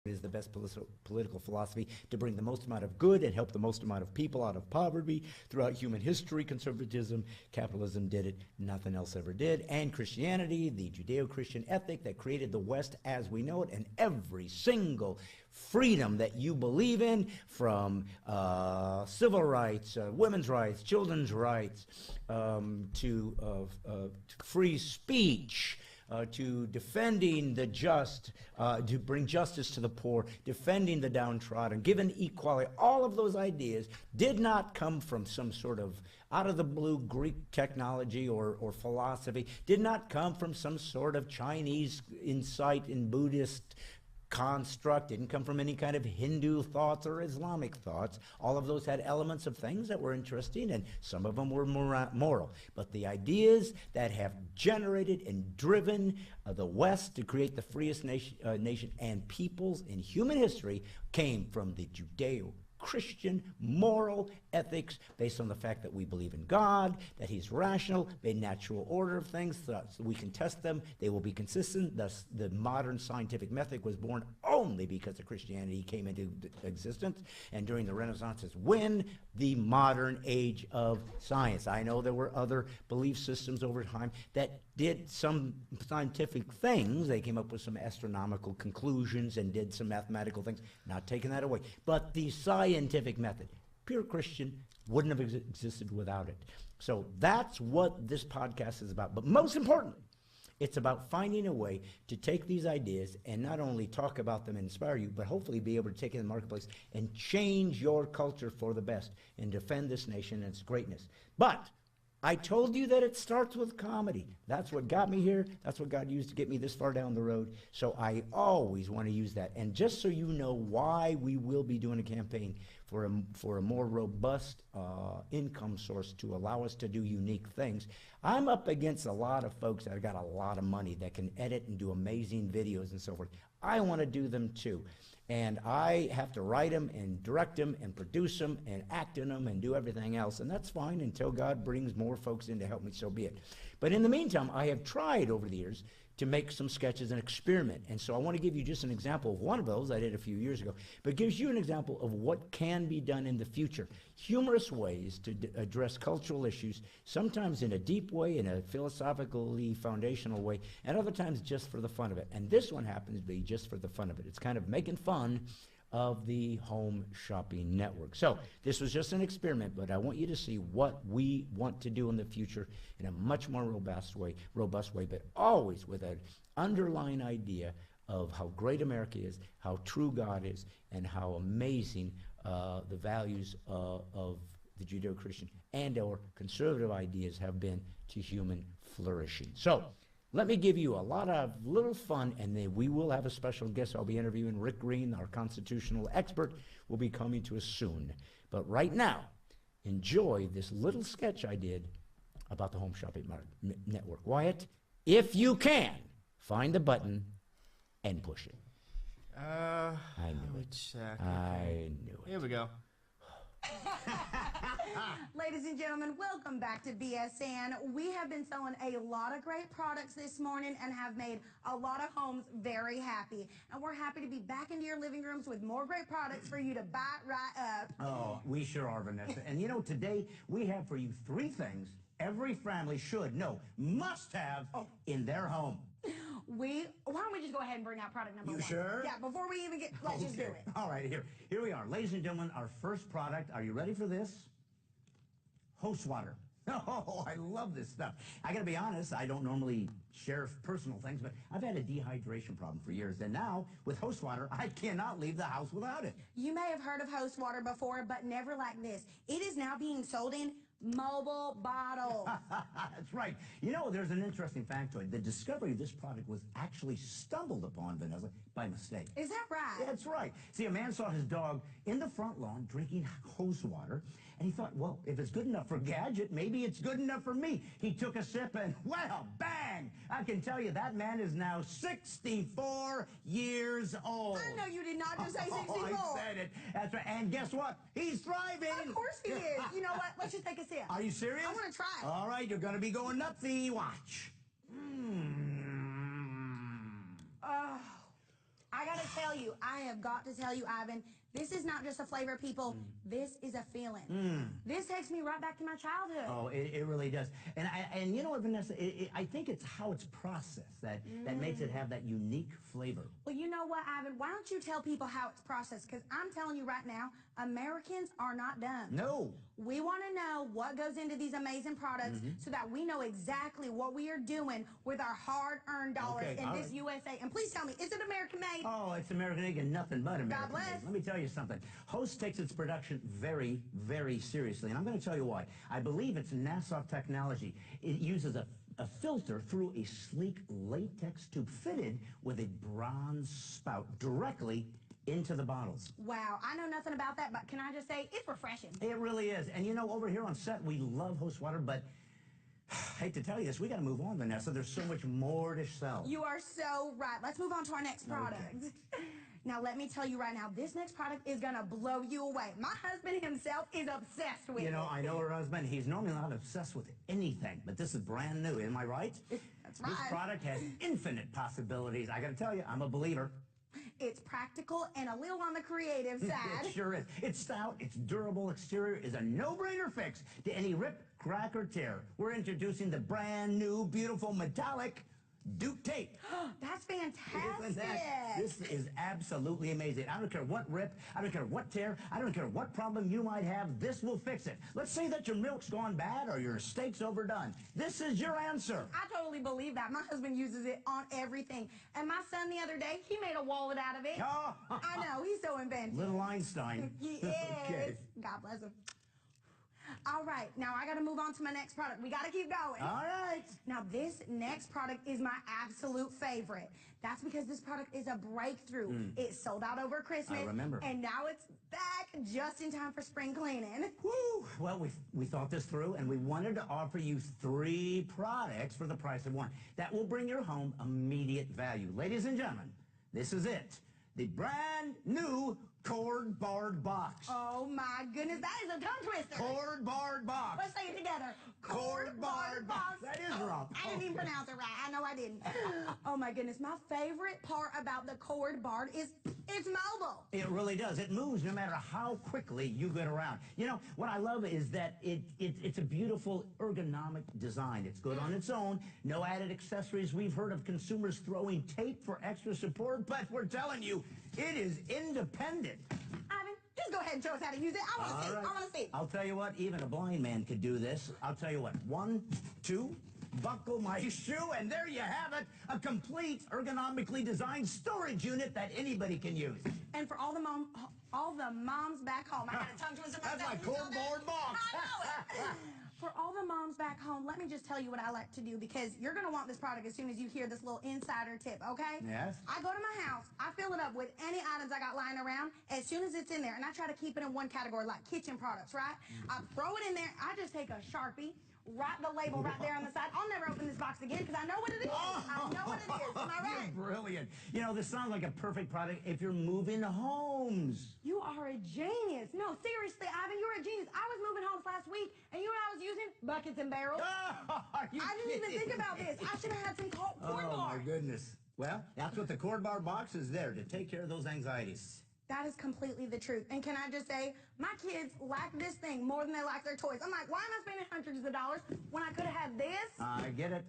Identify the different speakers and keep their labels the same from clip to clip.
Speaker 1: is the best political philosophy to bring the most amount of good and help the most amount of people out of poverty throughout human history. Conservatism, capitalism did it, nothing else ever did. And Christianity, the Judeo-Christian ethic that created the West as we know it, and every single freedom that you believe in, from civil rights, women's rights, children's rights, to free speech, to defending the just, to bring justice to the poor, defending the downtrodden, giving equality. All of those ideas did not come from some sort of out-of-the-blue Greek technology or philosophy, did not come from some sort of Chinese insight in Buddhist construct, didn't come from any kind of Hindu thoughts or Islamic thoughts. All of those had elements of things that were interesting, and some of them were moral. But the ideas that have generated and driven the West to create the freest nation and peoples in human history came from the Judeo-Christian moral ethics based on the fact that we believe in God, that he's rational, a natural order of things, so we can test them, they will be consistent. Thus, the modern scientific method was born only because of Christianity came into existence, and during the Renaissance is when the modern age of science. I know there were other belief systems over time that did some scientific things. They came up with some astronomical conclusions and did some mathematical things, not taking that away. But the scientific method, pure Christian, wouldn't have existed without it. So that's what this podcast is about. But most importantly, it's about finding a way to take these ideas and not only talk about them and inspire you, but hopefully be able to take it in the marketplace and change your culture for the best and defend this nation and its greatness. But I told you that it starts with comedy. That's what got me here. That's what God used to get me this far down the road. So I always want to use that. And just so you know why we will be doing a campaign for a more robust income source to allow us to do unique things, I'm up against a lot of folks that have got a lot of money that can edit and do amazing videos and so forth. I want to do them too. And I have to write them and direct them and produce them and act in them and do everything else. And that's fine until God brings more folks in to help me, so be it. But in the meantime, I have tried over the years to make some sketches and experiment. And so I want to give you just an example of one of those I did a few years ago, but it gives you an example of what can be done in the future. Humorous ways to address cultural issues, sometimes in a deep way, in a philosophically foundational way, and other times just for the fun of it. And this one happens to be just for the fun of it. It's kind of making fun of the home shopping network. So this was just an experiment, but I want you to see what we want to do in the future in a much more robust way, but always with an underlying idea of how great America is, how true God is, and how amazing the values of the Judeo-Christian and or conservative ideas have been to human flourishing. So let me give you a lot of little fun, and then we will have a special guest. I'll be interviewing Rick Green, our constitutional expert, will be coming to us soon. But right now, enjoy this little sketch I did about the Home Shopping Network. Wyatt, if you can, find the button and push it. I knew it. I knew it.
Speaker 2: Here we go.
Speaker 3: Ladies and gentlemen, welcome back to BSN. We have been selling a lot of great products this morning and have made a lot of homes very happy. And we're happy to be back into your living rooms with more great products for you to buy right up.
Speaker 1: Oh, we sure are, Vanessa. And you know, today we have for you 3 things every family should, no, must have in their home.
Speaker 3: Why don't we just go ahead and bring out product number 1?
Speaker 1: You sure?
Speaker 3: Yeah, before we even get, let's just do it.
Speaker 1: All right, here we are. Ladies and gentlemen, our first product. Are you ready for this? Hose water. Oh, I love this stuff. I got to be honest, I don't normally share personal things, but I've had a dehydration problem for years. And now, with hose water, I cannot leave the house without it.
Speaker 3: You may have heard of hose water before, but never like this. It is now being sold in mobile bottles.
Speaker 1: That's right. You know, there's an interesting factoid. The discovery of this product was actually stumbled upon, Vanessa, by mistake.
Speaker 3: Is that right?
Speaker 1: That's right. See, a man saw his dog in the front lawn drinking hose water, and he thought, well, if it's good enough for Gadget, maybe it's good enough for me. He took a sip and, well, bang! I can tell you that man is now 64 years old.
Speaker 3: I know you did not just say 64.
Speaker 1: I said it. That's right. And guess what? He's thriving.
Speaker 3: Of course he is. You know what? Let's just take a sip.
Speaker 1: Are you serious?
Speaker 3: I want to try it.
Speaker 1: All right, you're going to be going nutsy. Watch.
Speaker 3: Oh. I gotta tell you, I have got to tell you, Ivan, this is not just a flavor, people. This is a feeling. This takes me right back to my childhood.
Speaker 1: Oh, it really does. And you know what, Vanessa? I think it's how it's processed that makes it have that unique flavor.
Speaker 3: Well, you know what, Ivan? Why don't you tell people how it's processed? Because I'm telling you right now, Americans are not dumb.
Speaker 1: No.
Speaker 3: We want to know what goes into these amazing products so that we know exactly what we are doing with our hard-earned dollars in this USA. And please tell me, is it American-made?
Speaker 1: Oh, it's American-made and nothing but American-made.
Speaker 3: bless.
Speaker 1: Let me tell you something. Host takes its production very, very seriously, and I'm going to tell you why. I believe it's NASA technology. It uses a filter through a sleek latex tube fitted with a bronze spout directly into the bottles.
Speaker 3: Wow, I know nothing about that, but can I just say, it's refreshing.
Speaker 1: It really is. And you know, over here on set, we love Host Water, but I hate to tell you this, we got to move on, Vanessa. There's so much more to sell.
Speaker 3: You are so right. Let's move on to our next product. Okay. Now, let me tell you right now, this next product is going to blow you away. My husband himself is obsessed with it.
Speaker 1: You know, I know her husband. He's normally not obsessed with anything, but this is brand new. Am I right?
Speaker 3: That's right.
Speaker 1: This product has infinite possibilities. I got to tell you, I'm a believer.
Speaker 3: It's practical and a little on the creative side.
Speaker 1: It sure is. It's stout, it's durable, exterior is a no-brainer fix to any rip, crack, or tear. We're introducing the brand new, beautiful, metallic Duke tape.
Speaker 3: That's fantastic.
Speaker 1: This is absolutely amazing. I don't care what rip, I don't care what tear, I don't care what problem you might have, this will fix it. Let's say that your milk's gone bad or your steak's overdone. This is your answer.
Speaker 3: I totally believe that. My husband uses it on everything. And my son the other day, he made a wallet out of it.
Speaker 1: Oh.
Speaker 3: I know, he's so inventive.
Speaker 1: Little Einstein.
Speaker 3: He is.
Speaker 1: Okay.
Speaker 3: God bless him. All right, now I got to move on to my next product. We got to keep going.
Speaker 1: All right.
Speaker 3: Now, this next product is my absolute favorite. That's because this product is a breakthrough. It sold out over Christmas.
Speaker 1: I remember.
Speaker 3: And now it's back just in time for spring cleaning.
Speaker 1: Woo! Well, we thought this through, and we wanted to offer you 3 products for the price of 1. That will bring your home immediate value. Ladies and gentlemen, this is it. The brand new cord-barred box.
Speaker 3: Oh, my goodness. That is a tongue twister.
Speaker 1: Cord-barred box.
Speaker 3: Let's say it together.
Speaker 1: Cord-barred box. That is wrong.
Speaker 3: I didn't even pronounce it right. I know I didn't. Oh, my goodness. My favorite part about the cord-barred is it's mobile.
Speaker 1: It really does. It moves no matter how quickly you get around. You know, what I love is that it's a beautiful ergonomic design. It's good on its own. No added accessories. We've heard of consumers throwing tape for extra support, but we're telling you, it is independent.
Speaker 3: Ivan, just go ahead and show us how to use it. I want to see.
Speaker 1: Right.
Speaker 3: I want to see.
Speaker 1: I'll tell you what, even a blind man could do this. I'll tell you what, 1, 2, buckle my shoe, and there you have it, a complete ergonomically designed storage unit that anybody can use.
Speaker 3: And for all the moms back home, I had a tongue twister myself.
Speaker 1: That's my cord-barred box.
Speaker 3: I know it. For all the moms back home, let me just tell you what I like to do, because you're going to want this product as soon as you hear this little insider tip, okay?
Speaker 1: Yes.
Speaker 3: I go to my house, I fill it up with any items I got lying around as soon as it's in there, and I try to keep it in one category, like kitchen products, right? I throw it in there, I just take a Sharpie, write the label right there on the side. I'll never open this box again because I know what it is. I know what it is. Am I right?
Speaker 1: You're brilliant. You know, this sounds like a perfect product if you're moving homes.
Speaker 3: You are a genius. No, seriously, Ivan, you're a genius. I was moving homes last week, and you know what I was using? Buckets and barrels. I didn't even think about this. I should have had some cord bar.
Speaker 1: Oh, my goodness. Well, that's what the cord bar box is there, to take care of those anxieties.
Speaker 3: That is completely the truth. And can I just say, my kids like this thing more than they like their toys. I'm like, why am I spending hundreds of dollars when I could have had this?
Speaker 1: I get it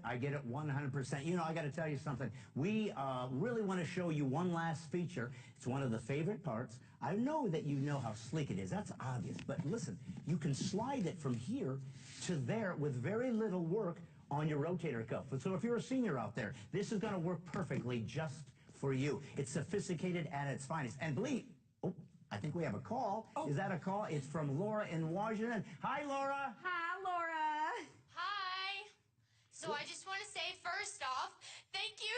Speaker 1: 100%. You know, I got to tell you something. We really want to show you one last feature. It's one of the favorite parts. I know that you know how sleek it is. That's obvious. But listen, you can slide it from here to there with very little work on your rotator cuff. So if you're a senior out there, this is going to work perfectly just for you. It's sophisticated at its finest. And believe, I think we have a call. Is that a call? It's from Laura in Washington. Hi, Laura.
Speaker 3: Hi, Laura.
Speaker 2: Hi. So I just want to say, first off, thank you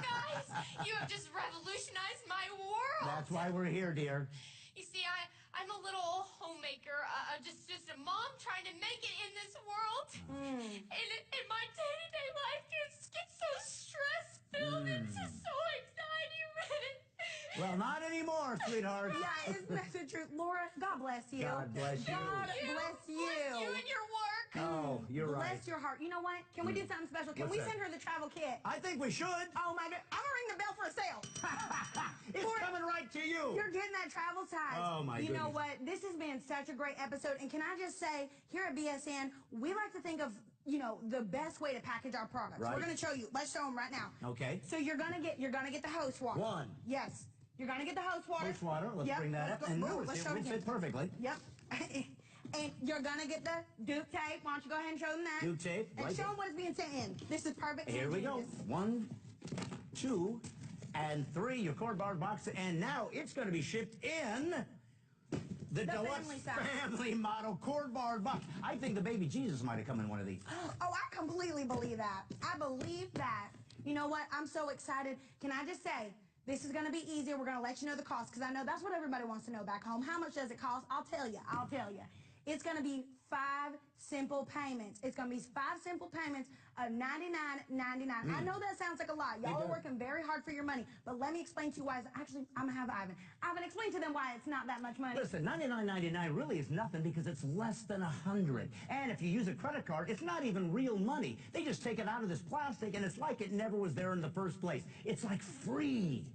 Speaker 2: guys. You have just revolutionized my world.
Speaker 1: That's why we're here, dear.
Speaker 2: You see, I'm a little homemaker, just a mom trying to make it in this world. And my day-to-day life just gets so stress-filled. It's just so anxiety-ridden.
Speaker 1: Well, not anymore, sweetheart.
Speaker 3: Yeah, isn't that the truth? Laura, God bless you.
Speaker 1: God bless you.
Speaker 3: God bless you.
Speaker 2: Bless you and your work.
Speaker 4: Oh, you're right.
Speaker 3: Bless your heart. You know what? Can we do something special? Can
Speaker 4: What's
Speaker 3: we
Speaker 4: that?
Speaker 3: send her the travel kit?
Speaker 4: I think we should.
Speaker 3: Oh my God! I'm gonna ring the bell for a sale.
Speaker 4: It's coming right to you.
Speaker 3: You're getting that travel size.
Speaker 4: Oh, my
Speaker 3: You know
Speaker 4: goodness.
Speaker 3: what? This has been such a great episode. And can I just say, here at BSN, we like to think of, you know, the best way to package our products.
Speaker 4: Right.
Speaker 3: We're going to show you. Let's show them right now.
Speaker 4: Okay.
Speaker 3: So you're gonna get the hose water.
Speaker 4: One.
Speaker 3: Yes. You're gonna get the hose water.
Speaker 4: Hose water. Let's
Speaker 3: Yep,
Speaker 4: bring that
Speaker 3: let's
Speaker 4: up.
Speaker 3: go-
Speaker 4: And
Speaker 3: Ooh,
Speaker 4: notice
Speaker 3: let's
Speaker 4: it
Speaker 3: show
Speaker 4: will
Speaker 3: again.
Speaker 4: fit perfectly.
Speaker 3: Yep. And you're gonna get the Duke tape. Why don't you go ahead and show them that?
Speaker 4: Duke tape,
Speaker 3: And
Speaker 4: right
Speaker 3: show
Speaker 4: there.
Speaker 3: them what is being sent in. This is perfect.
Speaker 4: Here we go. 1, 2, and 3. Your cord barred box. And now it's going to be shipped in the deluxe
Speaker 3: family size.
Speaker 4: family model cord barred box. I think the baby Jesus might have come in one of these.
Speaker 3: Oh, I completely believe that. I believe that. You know what? I'm so excited. Can I just say, this is going to be easier. We're going to let you know the cost because I know that's what everybody wants to know back home. How much does it cost? I'll tell you. It's going to be 5 simple payments. It's going to be 5 simple payments of $99.99. I know that sounds like a lot. Y'all are working very hard for your money, but let me explain to you why. Actually, I'm going to have Ivan. Ivan, explain to them why it's not that much money.
Speaker 4: Listen, $99.99 really is nothing because it's less than $100. And if you use a credit card, it's not even real money. They just take it out of this plastic, and it's like it never was there in the first place. It's like free.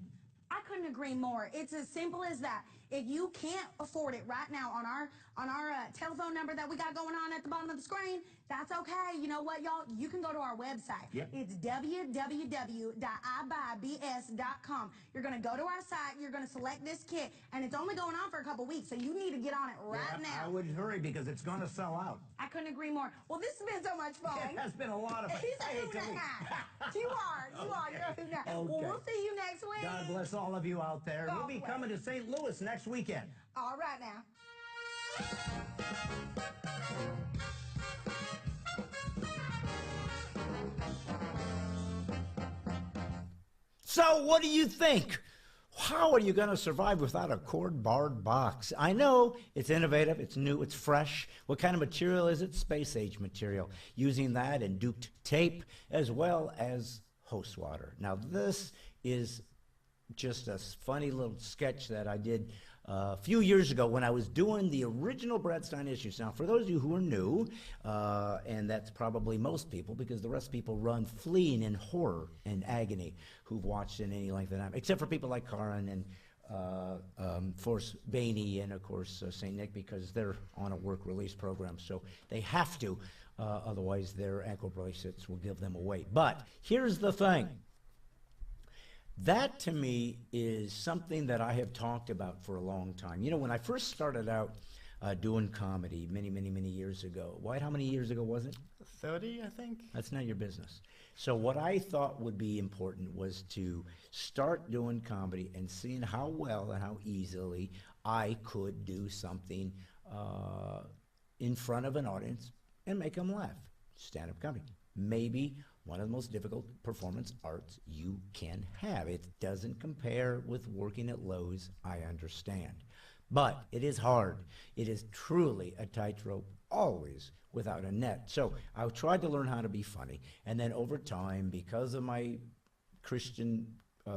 Speaker 3: I couldn't agree more. It's as simple as that. If you can't afford it right now on our telephone number that we got going on at the bottom of the screen, that's okay. You know what, y'all? You can go to our website.
Speaker 4: Yep.
Speaker 3: It's www.ibuyBS.com. You're going to go to our site. You're going to select this kit, and it's only going on for a couple weeks, so you need to get on it right now.
Speaker 4: I would hurry because it's going to sell out.
Speaker 3: I couldn't agree more. Well, this has been so much fun.
Speaker 4: It has been a lot of fun.
Speaker 3: He's a
Speaker 4: Hey,
Speaker 3: hoot
Speaker 4: Tony.
Speaker 3: hat. You are. You're a hoot hat. Well,
Speaker 4: Okay.
Speaker 3: we'll see you next week.
Speaker 4: God bless all of you out there. We'll be
Speaker 3: Always.
Speaker 4: coming to St. Louis next weekend.
Speaker 3: All right now.
Speaker 1: So what do you think? How are you going to survive without a cord-barred box? I know it's innovative, it's new, it's fresh. What kind of material is it? Space-age material. Using that and duped tape as well as hose water. Now this is just a funny little sketch that I did a few years ago when I was doing the original Stine Issues. Now, for those of you who are new, and that's probably most people, because the rest of people run fleeing in horror and agony who've watched in any length of time, except for people like Karin and Force Bainey and, of course, St. Nick, because they're on a work release program, so they have to, otherwise their ankle bracelets will give them away. But here's the thing. That, to me, is something that I have talked about for a long time. You know, when I first started out doing comedy many, many, many years ago, White, how many years ago was it?
Speaker 5: 30, I think.
Speaker 1: That's not your business. So what I thought would be important was to start doing comedy and seeing how well and how easily I could do something in front of an audience and make them laugh. Stand-up comedy. Maybe one of the most difficult performance arts you can have. It doesn't compare with working at Lowe's, I understand. But it is hard. It is truly a tightrope, always without a net. So I tried to learn how to be funny. And then over time, because of my Christian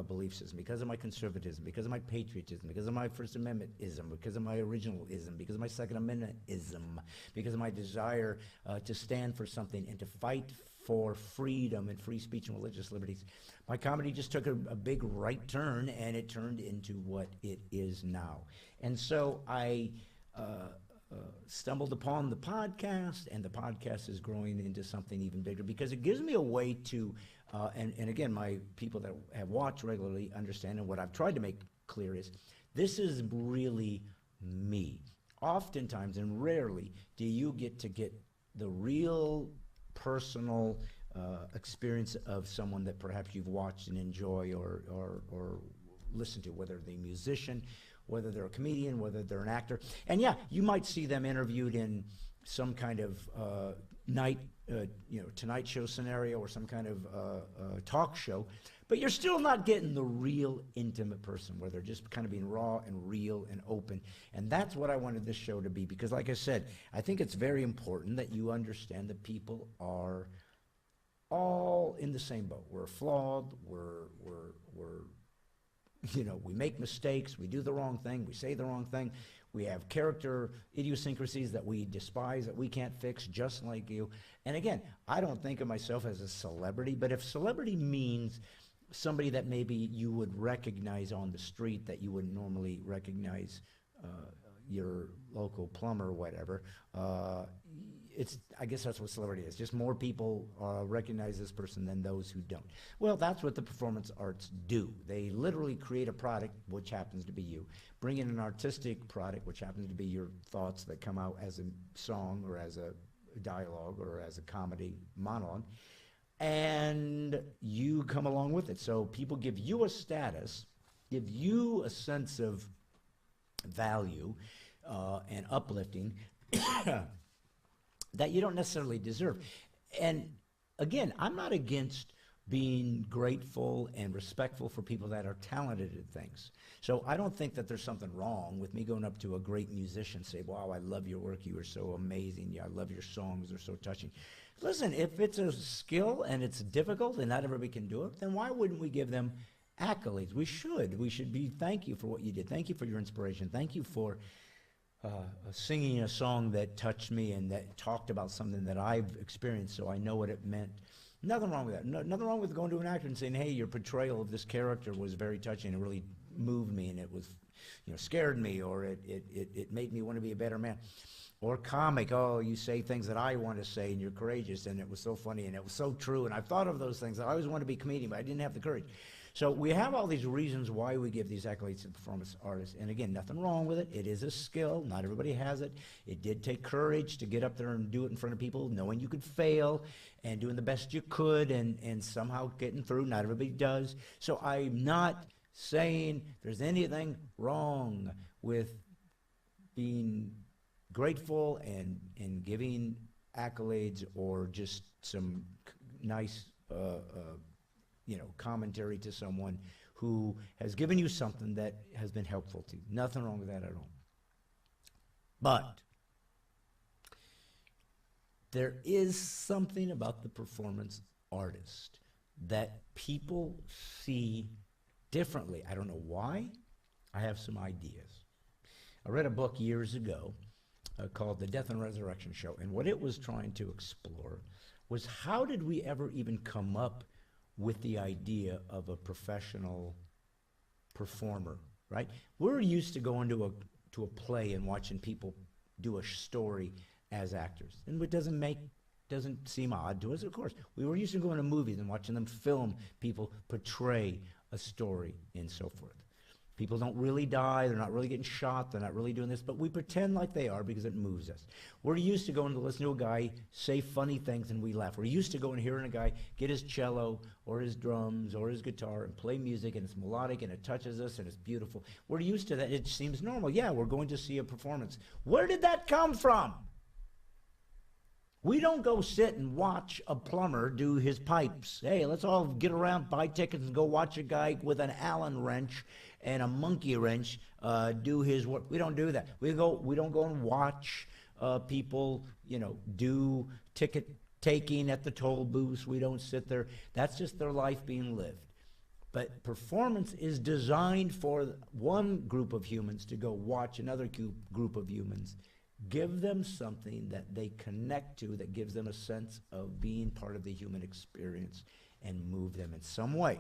Speaker 1: belief system, because of my conservatism, because of my patriotism, because of my First Amendment-ism, because of my originalism, because of my Second Amendment-ism, because of my desire to stand for something and to fight for freedom and free speech and religious liberties, my comedy just took a big right turn, and it turned into what it is now. And so I stumbled upon the podcast, and the podcast is growing into something even bigger because it gives me a way to, and again, my people that have watched regularly understand, and what I've tried to make clear is, this is really me. Oftentimes, and rarely, do you get the real personal experience of someone that perhaps you've watched and enjoy or listened to, whether they're a musician, whether they're a comedian, whether they're an actor. And yeah, you might see them interviewed in some kind of Tonight Show scenario or some kind of talk show, but you're still not getting the real intimate person where they're just kind of being raw and real and open. And that's what I wanted this show to be, because like I said, I think it's very important that you understand that people are all in the same boat. We're flawed, we make mistakes, we do the wrong thing, we say the wrong thing, We have character idiosyncrasies that we despise, that we can't fix, just like you. And again, I don't think of myself as a celebrity, but if celebrity means somebody that maybe you would recognize on the street that you wouldn't normally recognize your local plumber or whatever, I guess that's what celebrity is. Just more people recognize this person than those who don't. Well, that's what the performance arts do. They literally create a product, which happens to be you, bring in an artistic product, which happens to be your thoughts that come out as a song or as a dialogue or as a comedy monologue, and you come along with it. So people give you a status, give you a sense of value and uplifting that you don't necessarily deserve. And again, I'm not against being grateful and respectful for people that are talented at things. So I don't think that there's something wrong with me going up to a great musician and say, wow, I love your work, you are so amazing, yeah, I love your songs, they're so touching. Listen, if it's a skill and it's difficult and not everybody can do it, then why wouldn't we give them accolades? We should. We should be, thank you for what you did. Thank you for your inspiration. Thank you for singing a song that touched me and that talked about something that I've experienced, so I know what it meant. Nothing wrong with that. Nothing wrong with going to an actor and saying, hey, your portrayal of this character was very touching. It really moved me, and it was, scared me, or it made me want to be a better man. Or comic, oh, you say things that I want to say, and you're courageous, and it was so funny, and it was so true, and I've thought of those things. I always wanted to be a comedian, but I didn't have the courage. So we have all these reasons why we give these accolades to performance artists. And again, nothing wrong with it. It is a skill. Not everybody has it. It did take courage to get up there and do it in front of people, knowing you could fail and doing the best you could and somehow getting through. Not everybody does. So I'm not saying there's anything wrong with being grateful and giving accolades or just some nice commentary to someone who has given you something that has been helpful to you. Nothing wrong with that at all. But there is something about the performance artist that people see differently. I don't know why. I have some ideas. I read a book years ago called The Death and Resurrection Show, and what it was trying to explore was how did we ever even come up with the idea of a professional performer, right? We're used to going to a play and watching people do a story as actors, and it doesn't seem odd to us, of course. We were used to going to movies and watching them film people portray a story and so forth. People don't really die, they're not really getting shot, they're not really doing this, but we pretend like they are because it moves us. We're used to going to listen to a guy say funny things and we laugh. We're used to going and hearing a guy get his cello or his drums or his guitar and play music, and it's melodic and it touches us and it's beautiful. We're used to that. It seems normal. Yeah, we're going to see a performance. Where did that come from? We don't go sit and watch a plumber do his pipes. Hey, let's all get around, buy tickets, and go watch a guy with an Allen wrench and a monkey wrench do his work. We don't do that. We don't go and watch people, do ticket taking at the toll booths. We don't sit there. That's just their life being lived. But performance is designed for one group of humans to go watch another group of humans. Give them something that they connect to that gives them a sense of being part of the human experience and move them in some way.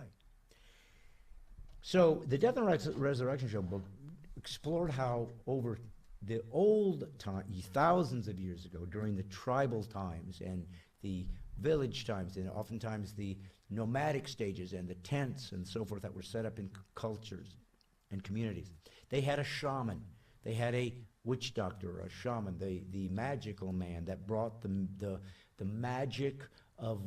Speaker 1: So the Death and Resurrection Show book explored how over the old time, thousands of years ago, during the tribal times and the village times, and oftentimes the nomadic stages and the tents and so forth that were set up in cultures and communities, they had a shaman. They had a witch doctor, a shaman, the magical man that brought the magic of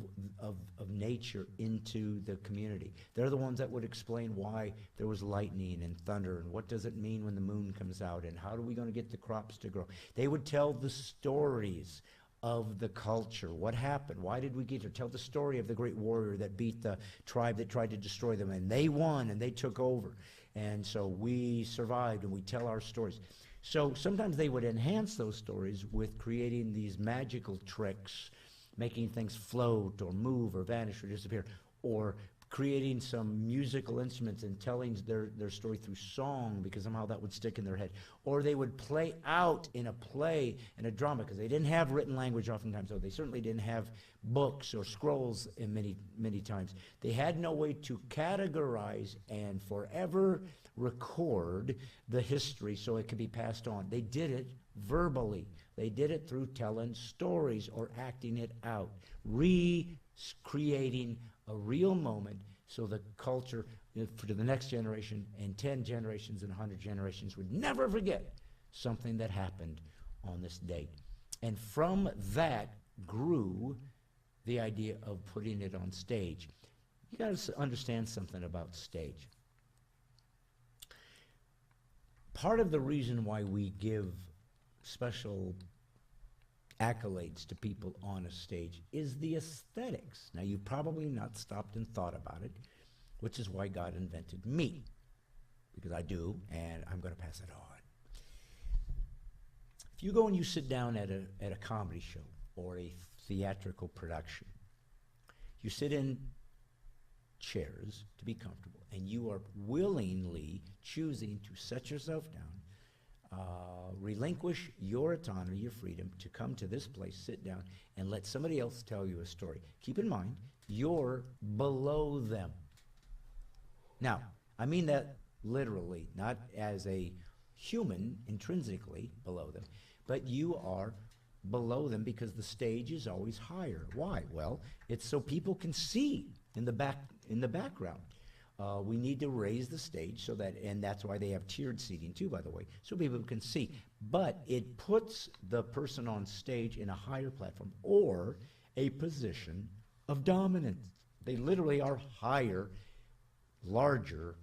Speaker 1: nature into the community. They're the ones that would explain why there was lightning and thunder and what does it mean when the moon comes out and how are we going to get the crops to grow. They would tell the stories of the culture. What happened? Why did we get here? Tell the story of the great warrior that beat the tribe that tried to destroy them, and they won and they took over. And so we survived, and we tell our stories. So sometimes they would enhance those stories with creating these magical tricks, making things float or move or vanish or disappear, or creating some musical instruments and telling their story through song, because somehow that would stick in their head. Or they would play out in a play and a drama, because they didn't have written language oftentimes, so they certainly didn't have books or scrolls in many times. They had no way to categorize and forever record the history so it could be passed on. They did it verbally. They did it through telling stories or acting it out, recreating a real moment so the culture for the next generation and 10 generations and 100 generations would never forget something that happened on this date. And from that grew the idea of putting it on stage. You got to understand something about stage. Part of the reason why we give special accolades to people on a stage is the aesthetics. Now, you've probably not stopped and thought about it, which is why God invented me, because I do, and I'm going to pass it on. If you go and you sit down at a comedy show or a theatrical production, you sit in chairs to be comfortable, and you are willingly choosing to set yourself down, relinquish your autonomy, your freedom to come to this place, sit down, and let somebody else tell you a story. Keep in mind, you're below them. Now, I mean that literally, not as a human intrinsically below them, but you are below them because the stage is always higher. Why? Well, it's so people can see in the background. We need to raise the stage so that, and that's why they have tiered seating too, by the way, so people can see. But it puts the person on stage in a higher platform or a position of dominance. They literally are higher, larger,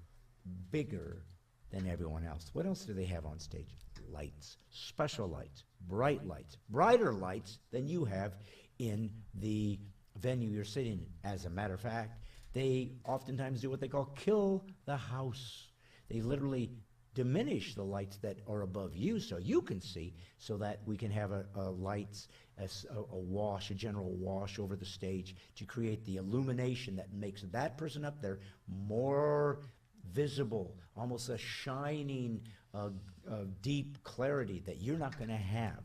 Speaker 1: bigger than everyone else. What else do they have on stage? Lights, special lights, brighter lights than you have in the venue you're sitting in. As a matter of fact, they oftentimes do what they call kill the house. They literally diminish the lights that are above you so you can see, so that we can have a lights, a wash, a general wash over the stage to create the illumination that makes that person up there more visible, almost a shining, deep clarity that you're not going to have.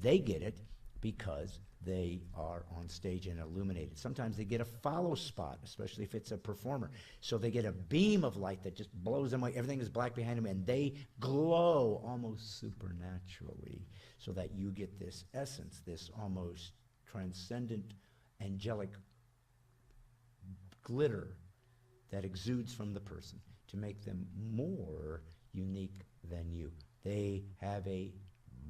Speaker 1: They get it because they are on stage and illuminated. Sometimes they get a follow spot, especially if it's a performer. So they get a beam of light that just blows them away. Everything is black behind them, and they glow almost supernaturally, so that you get this essence, this almost transcendent, angelic glitter that exudes from the person to make them more unique than you. They have a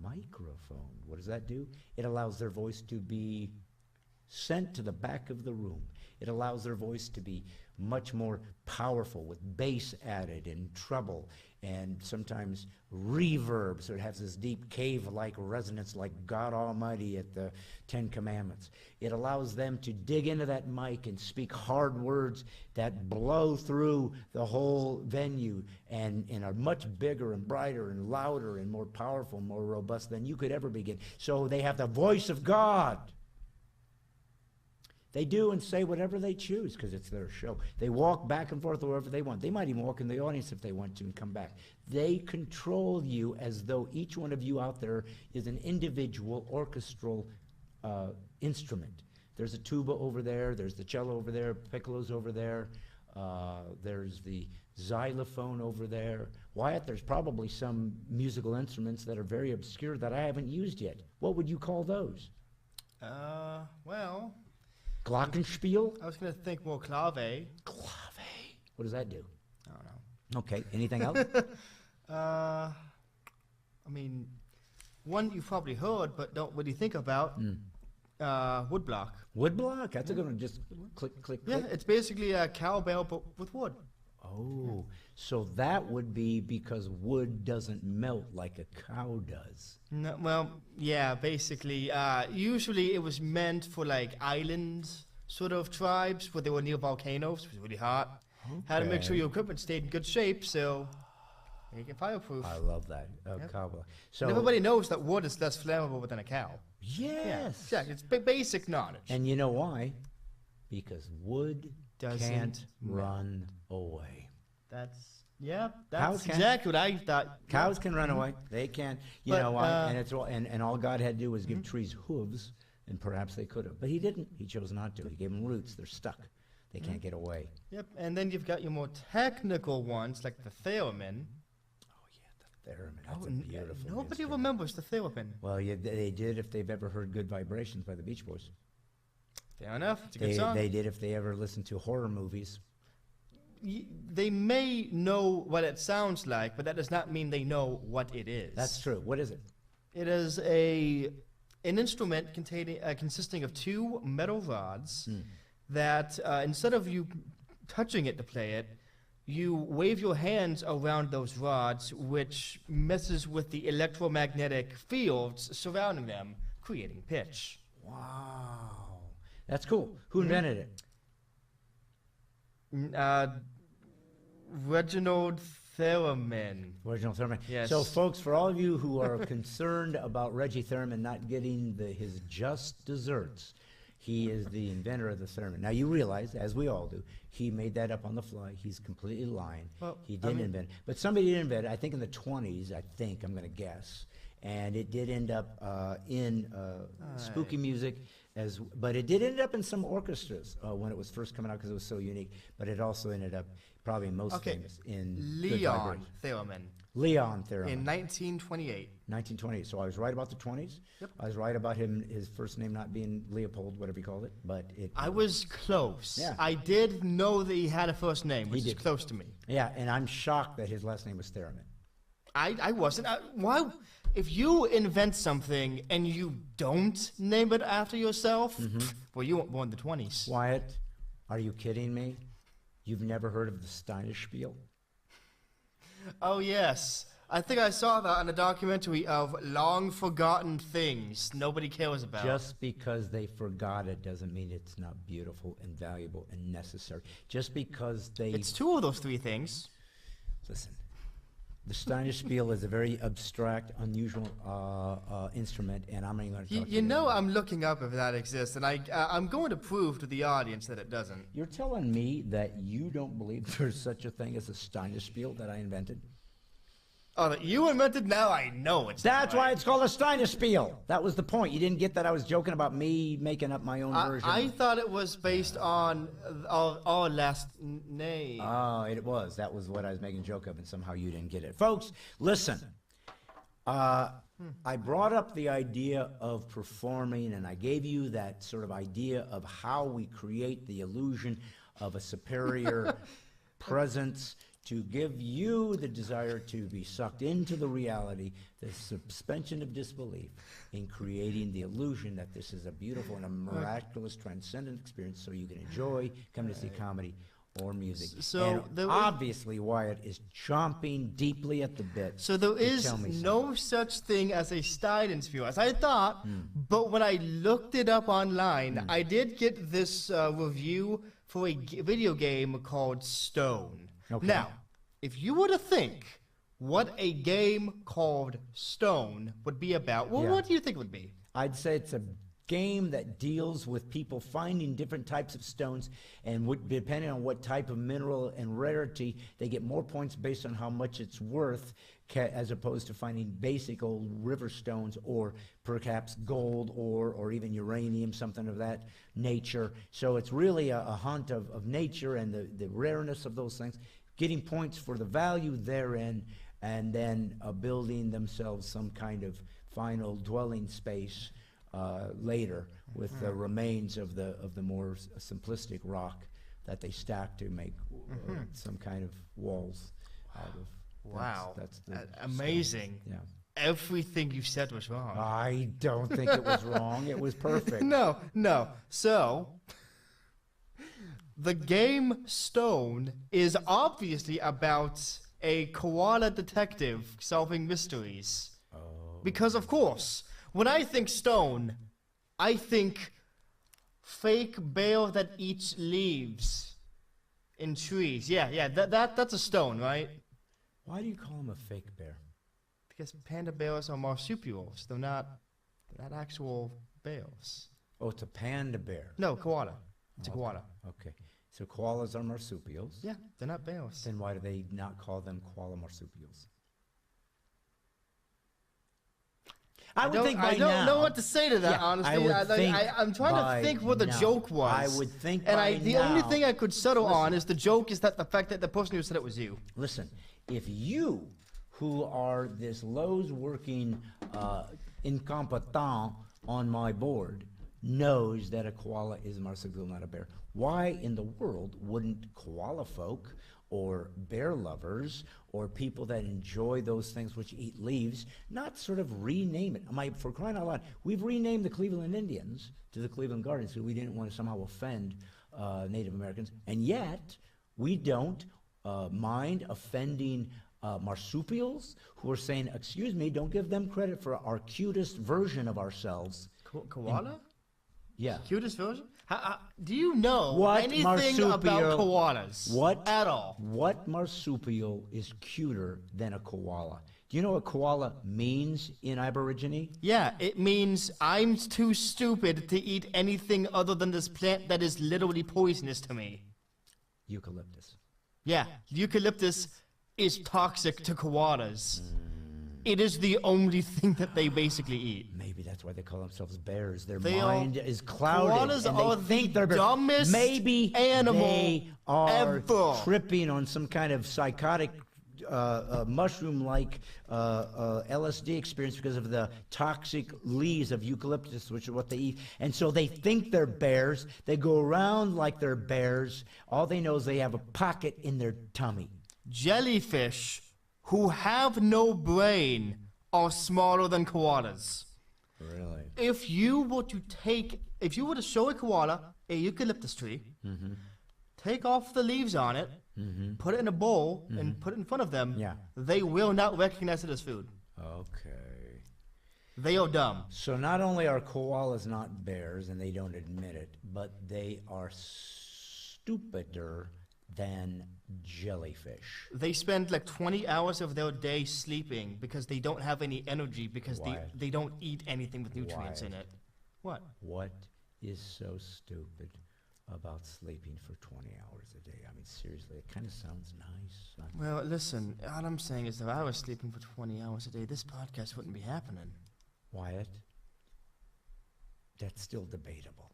Speaker 1: microphone. What does that do? It allows their voice to be sent to the back of the room. It allows their voice to be much more powerful with bass added and treble and sometimes reverb, so it has this deep cave-like resonance like God Almighty at the Ten Commandments. It allows them to dig into that mic and speak hard words that blow through the whole venue and are much bigger and brighter and louder and more powerful, more robust than you could ever begin. So they have the voice of God. They do and say whatever they choose because it's their show. They walk back and forth wherever they want. They might even walk in the audience if they want to and come back. They control you as though each one of you out there is an individual orchestral instrument. There's a tuba over there. There's the cello over there. Piccolo's over there. There's the xylophone over there. Wyatt, there's probably some musical instruments that are very obscure that I haven't used yet. What would you call those?
Speaker 5: Well...
Speaker 1: Glockenspiel?
Speaker 5: I was going to think more clave.
Speaker 1: Clave. What does that do?
Speaker 5: I don't know.
Speaker 1: Okay. Anything else?
Speaker 5: I mean, one you've probably heard but don't really think about. Woodblock.
Speaker 1: Woodblock? That's a good one. Just click, click,
Speaker 5: Yeah,
Speaker 1: click.
Speaker 5: it's basically a cowbell but with wood.
Speaker 1: Oh, so that would be because wood doesn't melt like a cow does.
Speaker 5: No, well, yeah, basically. Usually it was meant for like island sort of tribes where they were near volcanoes. It was really hot. Had to make sure your equipment stayed in good shape so you can fireproof.
Speaker 1: I love that. Cowbell. So
Speaker 5: And everybody knows that wood is less flammable than a cow.
Speaker 1: yes.
Speaker 5: Yeah, exactly. It's basic knowledge.
Speaker 1: And you know why? Because wood can't run away.
Speaker 5: That's exactly what I thought.
Speaker 1: Cows can run away. They can. You
Speaker 5: But,
Speaker 1: know, and it's all, and all God had to do was give trees hooves, and perhaps they could have. But he didn't. He chose not to. He gave them roots. They're stuck. They can't get away.
Speaker 5: Yep, and then you've got your more technical ones, like the theremin.
Speaker 1: Oh, yeah, the theremin. That's a beautiful
Speaker 5: Nobody
Speaker 1: instrument.
Speaker 5: remembers the theremin.
Speaker 1: Well, yeah, they did if they've ever heard Good Vibrations by the Beach Boys.
Speaker 5: Fair enough. It's a good song.
Speaker 1: They did if they ever listened to horror movies.
Speaker 5: They may know what it sounds like, but that does not mean they know what it is.
Speaker 1: That's true. What is it?
Speaker 5: It is an instrument consisting of two metal rods that instead of you touching it to play it, you wave your hands around those rods, which messes with the electromagnetic fields surrounding them, creating pitch.
Speaker 1: Wow. That's cool. Who invented it?
Speaker 5: Reginald Theremin.
Speaker 1: Reginald Thurman.
Speaker 5: Yes.
Speaker 1: So, folks, for all of you who are concerned about Reggie Thurman not getting his just desserts, he is the inventor of the theremin. Now, you realize, as we all do, he made that up on the fly. He's completely lying.
Speaker 5: Well,
Speaker 1: he didn't invent it. But somebody did invent it, I think in the 20s, I'm going to guess. And it did end up in spooky music, but it did end up in some orchestras when it was first coming out because it was so unique. But it also ended up probably most famous in
Speaker 5: Leon Theremin.
Speaker 1: Leon Theremin.
Speaker 5: In 1928.
Speaker 1: 1928. So I was right about the 20s.
Speaker 5: Yep.
Speaker 1: I was right about his first name not being Leopold, whatever you called it. But
Speaker 5: I was close.
Speaker 1: Yeah.
Speaker 5: I did know that he had a first name, which is
Speaker 1: did.
Speaker 5: close to me.
Speaker 1: Yeah, and I'm shocked that his last name was Theremin.
Speaker 5: I wasn't. Why? If you invent something and you don't name it after yourself, well, you weren't born in the 20s.
Speaker 1: Wyatt, are you kidding me? You've never heard of the Stine Spiel?
Speaker 5: Oh, yes. I think I saw that on a documentary of long forgotten things nobody cares about.
Speaker 1: Just because they forgot it doesn't mean it's not beautiful and valuable and necessary. Just because they...
Speaker 5: It's two of those three things.
Speaker 1: Listen, the Stine Spiel is a very abstract, unusual instrument, and I'm not even going to talk to
Speaker 5: You know I'm looking up if that exists, and I'm going to prove to the audience that it doesn't.
Speaker 1: You're telling me that you don't believe there's such a thing as a Stine Spiel that I invented?
Speaker 5: Oh, that you invented? Now I know it's
Speaker 1: That's
Speaker 5: not right.
Speaker 1: why it's called a Stine Spiel. That was the point. You didn't get that I was joking about me making up my own version.
Speaker 5: I thought it was based on our last name.
Speaker 1: Oh, it was. That was what I was making a joke of, and somehow you didn't get it. Folks, listen. I brought up the idea of performing, and I gave you that sort of idea of how we create the illusion of a superior presence to give you the desire to be sucked into the reality, the suspension of disbelief in creating the illusion that this is a beautiful and a miraculous, transcendent experience so you can enjoy coming to see comedy or music.
Speaker 5: So
Speaker 1: and obviously Wyatt is chomping deeply at the bit.
Speaker 5: So there is
Speaker 1: tell me
Speaker 5: no such thing as a Stine Spiel, as I thought, but when I looked it up online, I did get this review for a video game called Stone.
Speaker 1: Okay.
Speaker 5: Now, if you were to think what a game called Stone would be about, well,
Speaker 1: Yeah.
Speaker 5: what do you think it would be?
Speaker 1: I'd say it's a game that deals with people finding different types of stones, and depending on what type of mineral and rarity, they get more points based on how much it's worth, as opposed to finding basic old river stones or perhaps gold or even uranium, something of that nature. So it's really a hunt of nature and the rareness of those things, getting points for the value therein, and then building themselves some kind of final dwelling space later with the remains of the more simplistic rock that they stack to make some kind of walls out of.
Speaker 5: Wow.
Speaker 1: That's the
Speaker 5: amazing.
Speaker 1: Yeah.
Speaker 5: Everything you said was wrong.
Speaker 1: I don't think it was wrong. It was perfect.
Speaker 5: No. So, the game Stone is obviously about a koala detective solving mysteries.
Speaker 1: Oh.
Speaker 5: Because, of course, when I think Stone, I think fake bear that eats leaves in trees. Yeah, that's a stone, right?
Speaker 1: Why do you call him a fake bear?
Speaker 5: Because panda bears are marsupials. They're not actual bears.
Speaker 1: Oh, it's a panda bear.
Speaker 5: No, koala. It's a koala.
Speaker 1: Okay. So koalas are marsupials.
Speaker 5: Yeah, they're not bears.
Speaker 1: Then why do they not call them koala marsupials? I
Speaker 5: don't know what to say to that,
Speaker 1: Yeah,
Speaker 5: honestly. I'm trying to think what the joke was.
Speaker 1: I would think
Speaker 5: the only thing I could settle on is the joke is that the fact that the person who said it was you.
Speaker 1: Listen, if you, who are this Lowe's working incompetent on my board, knows that a koala is a marsupial, not a bear, why in the world wouldn't koala folk or bear lovers or people that enjoy those things which eat leaves not sort of rename it? For crying out loud, we've renamed the Cleveland Indians to the Cleveland Guardians because we didn't want to somehow offend Native Americans, and yet we don't mind offending marsupials who are saying, excuse me, don't give them credit for our cutest version of ourselves.
Speaker 5: Koala?
Speaker 1: Yeah.
Speaker 5: Cutest version? Do you know anything about koalas? At all?
Speaker 1: What marsupial is cuter than a koala? Do you know what koala means in Aborigine?
Speaker 5: Yeah, it means I'm too stupid to eat anything other than this plant that is literally poisonous to me.
Speaker 1: Eucalyptus.
Speaker 5: Yeah, eucalyptus is toxic to koalas. It is the only thing that they basically eat.
Speaker 1: Maybe that's why they call themselves bears. Their
Speaker 5: They
Speaker 1: mind is clouded.
Speaker 5: Koalas
Speaker 1: and
Speaker 5: are
Speaker 1: they think
Speaker 5: the
Speaker 1: they're
Speaker 5: dumbest
Speaker 1: Maybe
Speaker 5: animal
Speaker 1: they are
Speaker 5: ever.
Speaker 1: tripping on some kind of psychotic mushroom-like LSD experience because of the toxic leaves of eucalyptus, which is what they eat. And so they think they're bears. They go around like they're bears. All they know is they have a pocket in their tummy.
Speaker 5: Jellyfish who have no brain are smaller than koalas.
Speaker 1: Really?
Speaker 5: If you were to show a koala a eucalyptus tree, take off the leaves on it, put it in a bowl, and put it in front of them, they will not recognize it as food.
Speaker 1: Okay.
Speaker 5: They are dumb.
Speaker 1: So not only are koalas not bears, and they don't admit it, but they are stupider than jellyfish.
Speaker 5: They spend like 20 hours of their day sleeping because they don't have any energy because they don't eat anything with nutrients in it. What?
Speaker 1: What is so stupid about sleeping for 20 hours a day? I mean, seriously, it kind of sounds nice.
Speaker 5: Well, listen, all I'm saying is that if I was sleeping for 20 hours a day, this podcast wouldn't be happening.
Speaker 1: Wyatt, that's still debatable.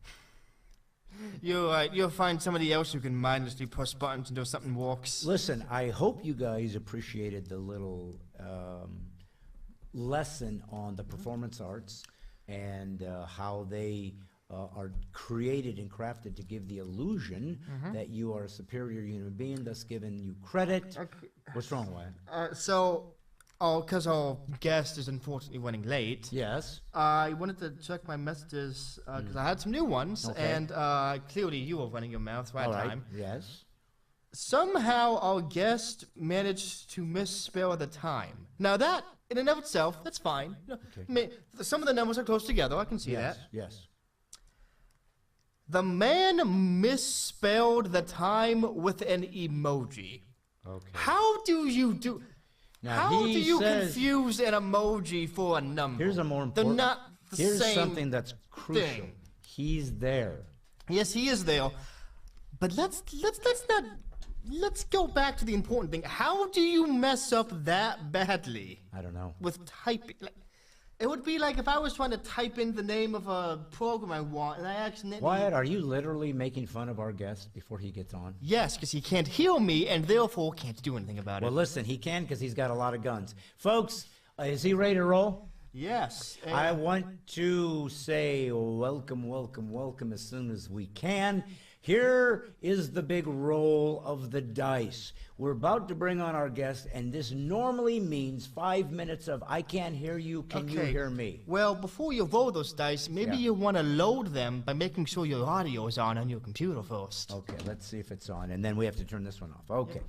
Speaker 5: You'll find somebody else who can mindlessly push buttons until something works.
Speaker 1: Listen, I hope you guys appreciated the little lesson on the performance arts and how they are created and crafted to give the illusion that you are a superior human being, thus giving you credit. What's wrong, Wyatt?
Speaker 5: Because our guest is unfortunately running late.
Speaker 1: Yes.
Speaker 5: I wanted to check my messages because I had some new ones, and clearly you were running your mouth right time.
Speaker 1: Yes.
Speaker 5: Somehow our guest managed to misspell the time. Now that, in and of itself, that's fine. Some of the numbers are close together. I can see that.
Speaker 1: Yes.
Speaker 5: The man misspelled the time with an emoji.
Speaker 1: Okay.
Speaker 5: How do you do?
Speaker 1: Now,
Speaker 5: how do you confuse an emoji for a number?
Speaker 1: Here's a more important.
Speaker 5: They're not the
Speaker 1: here's
Speaker 5: same
Speaker 1: something that's crucial.
Speaker 5: thing.
Speaker 1: He's there.
Speaker 5: Yes, he is there. But let's go back to the important thing. How do you mess up that badly?
Speaker 1: I don't know.
Speaker 5: With typing. It would be like if I was trying to type in the name of a program I want and I accidentally...
Speaker 1: Wyatt, are you literally making fun of our guest before he gets on?
Speaker 5: Yes, because he can't hear me and therefore can't do anything about
Speaker 1: Well,
Speaker 5: it.
Speaker 1: listen, he can because he's got a lot of guns. Folks, is he ready to roll?
Speaker 5: Yes.
Speaker 1: I want to say welcome as soon as we can. Here is the big roll of the dice. We're about to bring on our guest, and this normally means 5 minutes of I can't hear you, can you hear me?
Speaker 5: Well, before you roll those dice, maybe you want to load them by making sure your audio is on your computer first.
Speaker 1: Okay, let's see if it's on, and then we have to turn this one off. Okay.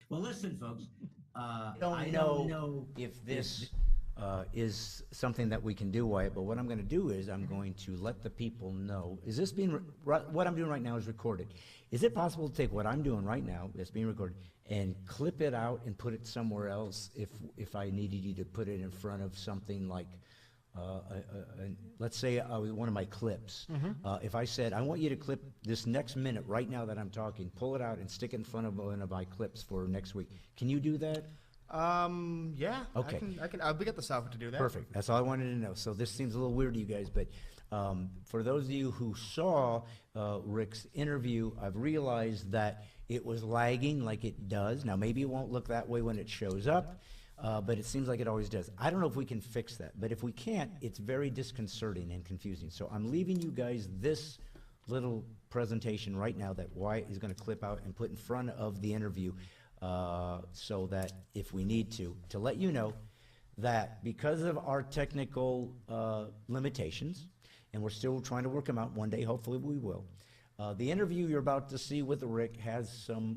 Speaker 4: Well, listen, folks.
Speaker 1: I don't know if this is something that we can do, Wyatt, but what I'm going to do is I'm going to let the people know. Is this being, what I'm doing right now is recorded. Is it possible to take what I'm doing right now, that's being recorded, and clip it out and put it somewhere else if I needed you to put it in front of something like let's say one of my clips. If I said, I want you to clip this next minute right now that I'm talking, pull it out and stick it in front of one of my clips for next week. Can you do that?
Speaker 5: Yeah.
Speaker 1: Okay.
Speaker 5: I'll get the software to do that.
Speaker 1: Perfect. That's all I wanted to know. So this seems a little weird to you guys, but for those of you who saw Rick's interview, I've realized that it was lagging like it does. Now, maybe it won't look that way when it shows up, but it seems like it always does. I don't know if we can fix that, but if we can't, it's very disconcerting and confusing. So I'm leaving you guys this little presentation right now that Wyatt is going to clip out and put in front of the interview so that if we need to let you know that because of our technical limitations, and we're still trying to work them out, one day hopefully we will, the interview you're about to see with Rick has some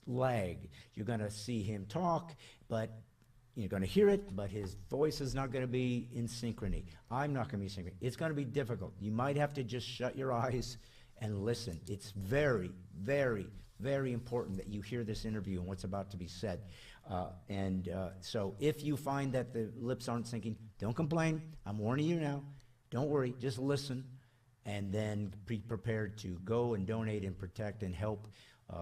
Speaker 1: lag. You're going to see him talk, but you're going to hear it, but his voice is not going to be in synchrony. I'm not going to be synchrony. It's going to be difficult. You might have to just shut your eyes and listen. It's very, very, very important that you hear this interview and what's about to be said. So if you find that the lips aren't syncing, don't complain. I'm warning you now. Don't worry. Just listen, and then be prepared to go and donate and protect and help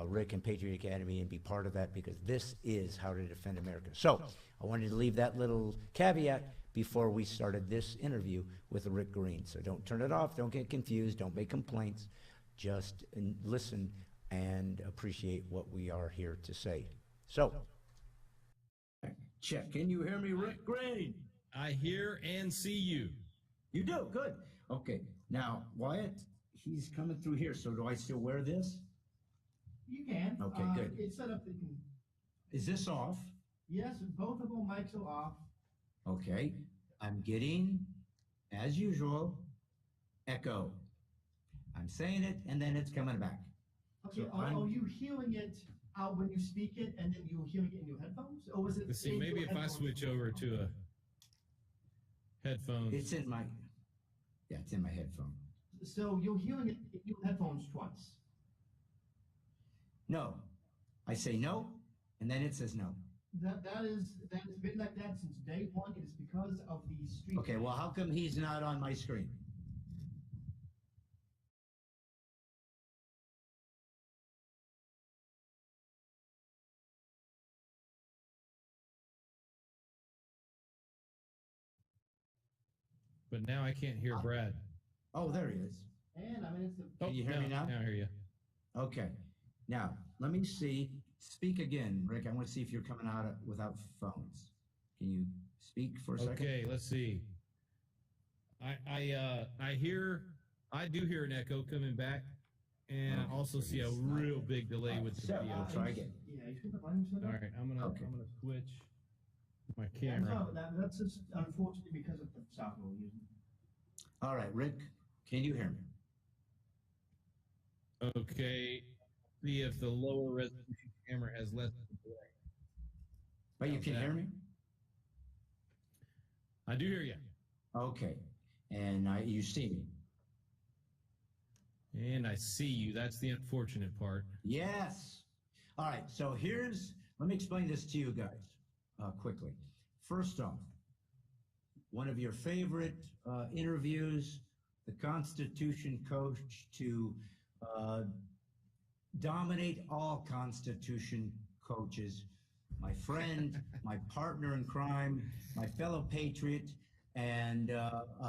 Speaker 1: Rick and Patriot Academy and be part of that, because this is how to defend America. So I wanted to leave that little caveat before we started this interview with Rick Green. So don't turn it off. Don't get confused. Don't make complaints. Just listen and appreciate what we are here to say. So, check. Can you hear me, Rick Green?
Speaker 6: I hear and see you.
Speaker 1: You do? Good. Okay. Now, Wyatt, he's coming through here. So do I still wear this?
Speaker 7: You can.
Speaker 1: Okay, good.
Speaker 7: It's set up that you can.
Speaker 1: Is this off?
Speaker 7: Yes, both of them mics are off.
Speaker 1: Okay. I'm getting, as usual, echo. I'm saying it, and then it's coming back.
Speaker 7: Okay,
Speaker 1: So
Speaker 7: are you hearing it out when you speak it, and then you're hearing it in your headphones? Or was it
Speaker 6: Let's see,
Speaker 7: in
Speaker 6: maybe
Speaker 7: your
Speaker 6: if I
Speaker 7: headphones?
Speaker 6: switch over to a headphone.
Speaker 1: It's in my, yeah, it's in my headphone.
Speaker 7: So you're hearing it in your headphones twice.
Speaker 1: No. I say no, and then it says no.
Speaker 7: That has been like that since day one. It is because of the street.
Speaker 1: Okay, well, how come he's not on my screen?
Speaker 6: But now I can't hear Brad.
Speaker 1: Oh, there he is.
Speaker 7: And I mean, it's the.
Speaker 6: Oh,
Speaker 1: Can you hear me now?
Speaker 6: Now I hear you.
Speaker 1: Okay. Now, let me see. Speak again, Rick. I want to see if you're coming out without phones. Can you speak for a second?
Speaker 6: Okay, let's see. I do hear an echo coming back, and I also see a real big delay with the
Speaker 1: So,
Speaker 6: video.
Speaker 1: try again.
Speaker 7: Yeah, you should have volume set
Speaker 6: All
Speaker 7: up.
Speaker 6: right, I'm gonna switch my
Speaker 7: Yeah,
Speaker 6: camera.
Speaker 7: no, that's just unfortunately because of the software we're using.
Speaker 1: All right, Rick, can you hear me?
Speaker 6: Okay, see if the lower resolution camera has less delay.
Speaker 1: But you
Speaker 6: How's
Speaker 1: can
Speaker 6: that?
Speaker 1: hear me?
Speaker 6: I do hear you,
Speaker 1: Okay. And you see me?
Speaker 6: and I see you. That's the unfortunate part.
Speaker 1: Yes. All right, so let me explain this to you guys quickly. First off, one of your favorite interviews, the Constitution coach to dominate all Constitution coaches, my friend, my partner in crime, my fellow patriot, and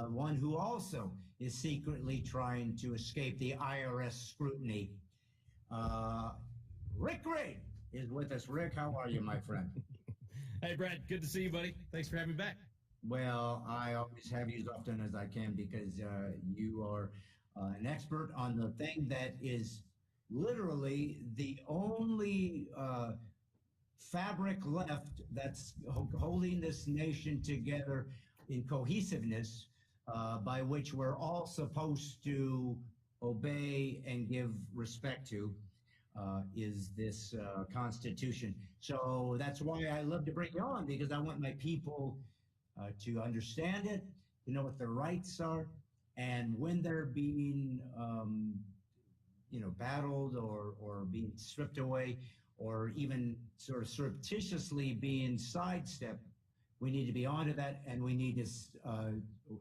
Speaker 1: one who also is secretly trying to escape the IRS scrutiny. Rick Green is with us. Rick, how are you, my friend?
Speaker 6: Hey, Brad, good to see you, buddy. Thanks for having me back.
Speaker 1: Well, I always have you as often as I can because you are an expert on the thing that is literally the only fabric left that's holding this nation together in cohesiveness, by which we're all supposed to obey and give respect to, is this Constitution. So that's why I love to bring you on, because I want my people to understand it, to know what their rights are, and when they're being, battled or being stripped away, or even sort of surreptitiously being sidestepped We need to be onto that, and we need to,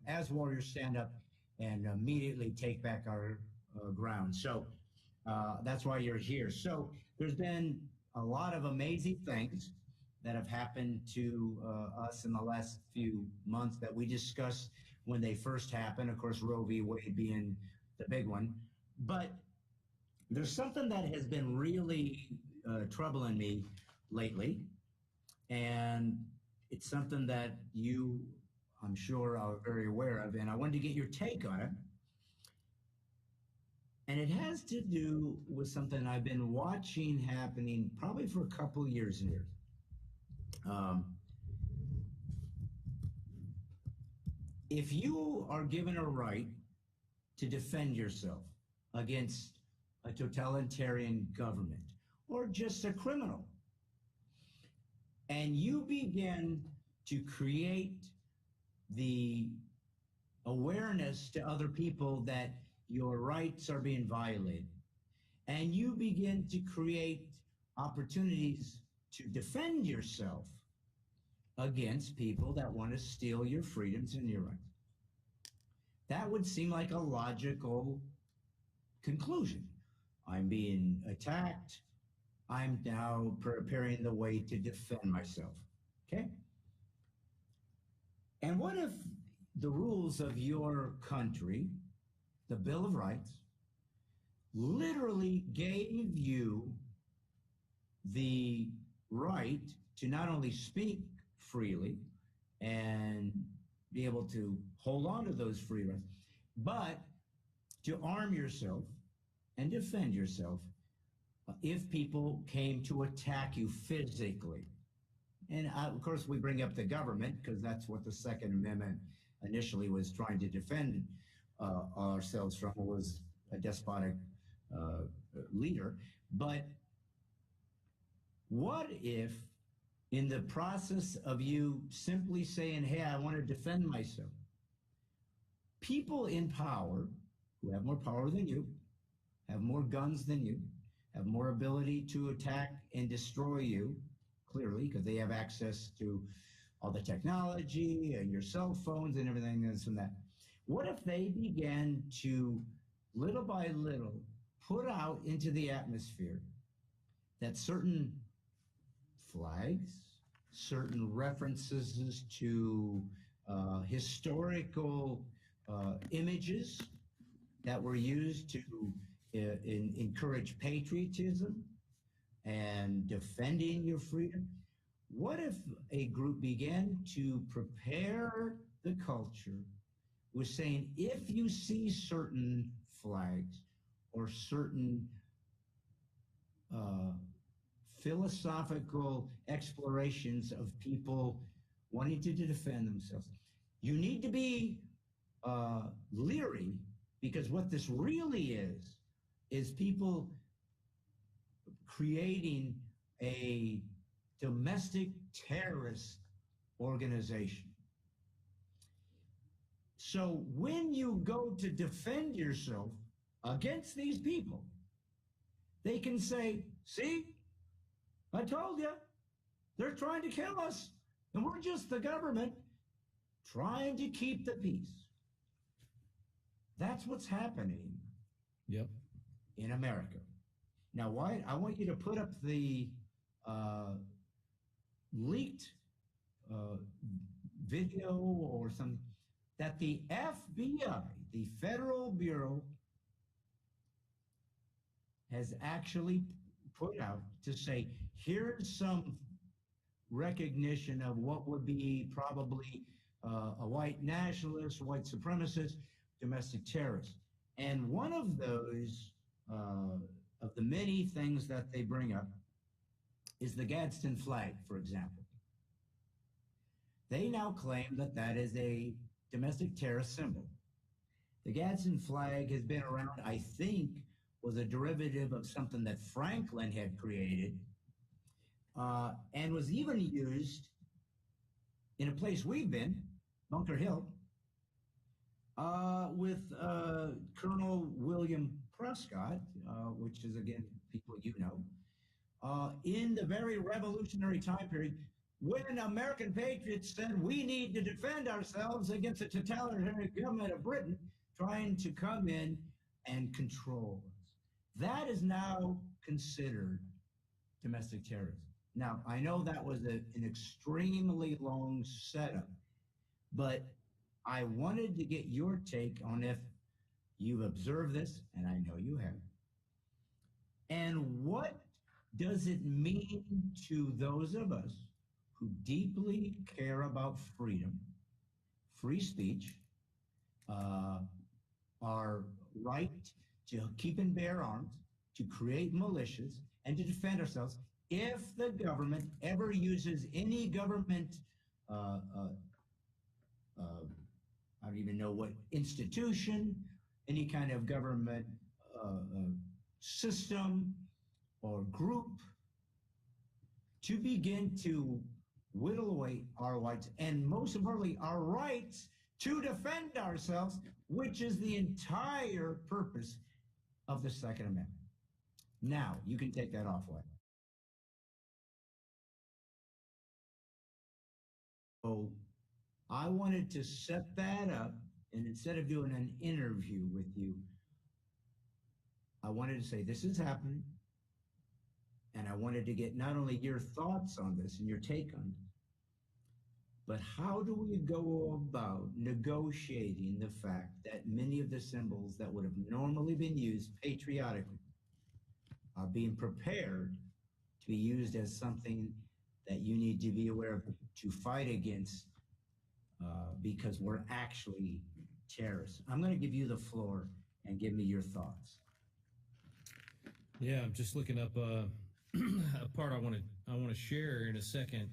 Speaker 1: as warriors, stand up and immediately take back our ground. So that's why you're here. So there's been a lot of amazing things that have happened to us in the last few months that we discussed when they first happened. Of course, Roe v. Wade being the big one. But there's something that has been really troubling me lately, and it's something that you, I'm sure, are very aware of, and I wanted to get your take on it. And it has to do with something I've been watching happening probably for a couple of years here. If you are given a right to defend yourself against a totalitarian government or just a criminal, and you begin to create the awareness to other people that your rights are being violated, and you begin to create opportunities to defend yourself against people that want to steal your freedoms and your rights, that would seem like a logical conclusion. I'm being attacked. I'm now preparing the way to defend myself. Okay? And what if the rules of your country, the Bill of Rights, literally gave you the right to not only speak freely and be able to hold on to those free rights, but to arm yourself and defend yourself if people came to attack you physically? And of course, we bring up the government because that's what the Second Amendment initially was trying to defend ourselves from, was a despotic leader. But what if, in the process of you simply saying, hey, I want to defend myself, people in power who have more power than you, have more guns than you, have more ability to attack and destroy you, clearly, because they have access to all the technology and your cell phones and everything this and that. What if they began to, little by little, put out into the atmosphere that certain flags, certain references to historical images that were used to encourage patriotism and defending your freedom? What if a group began to prepare the culture with saying, if you see certain flags or certain philosophical explorations of people wanting to defend themselves, you need to be leery, because what this really is people creating a domestic terrorist organization. So when you go to defend yourself against these people, they can say, see, I told you, they're trying to kill us, and we're just the government trying to keep the peace. That's what's happening.
Speaker 6: Yep.
Speaker 1: In America. Now, why? I want you to put up the leaked video or something that the FBI, the Federal Bureau, has actually put out to say, here's some recognition of what would be probably a white nationalist, white supremacist, domestic terrorist. And one of those, of the many things that they bring up, is the Gadsden flag, for example. They now claim that that is a domestic terrorist symbol. The Gadsden flag has been around, I think, was a derivative of something that Franklin had created, and was even used in a place we've been, Bunker Hill, with Colonel William Prescott, which is, again, people you know, in the very revolutionary time period
Speaker 8: when American patriots said we need to defend ourselves against the totalitarian government of Britain trying to come in and control us. That is now considered domestic terrorism. Now, I know that was an extremely long setup, but I wanted to get your take on if you've observed this, and I know you have. And what does it mean to those of us who deeply care about freedom, free speech, our right to keep and bear arms, to create militias, and to defend ourselves if the government ever uses any government, I don't even know what institution, any kind of government system or group to begin to whittle away our rights, and most importantly, our rights to defend ourselves, which is the entire purpose of the Second Amendment. Now, you can take that off, Wyatt. So I wanted to set that up, and instead of doing an interview with you, I wanted to say this is happening, and I wanted to get not only your thoughts on this and your take on it, but how do we go about negotiating the fact that many of the symbols that would have normally been used patriotically are being prepared to be used as something that you need to be aware of to fight against because we're actually terrorists. I'm going to give you the floor and give me your thoughts.
Speaker 6: Yeah, I'm just looking up a part I want to share in a second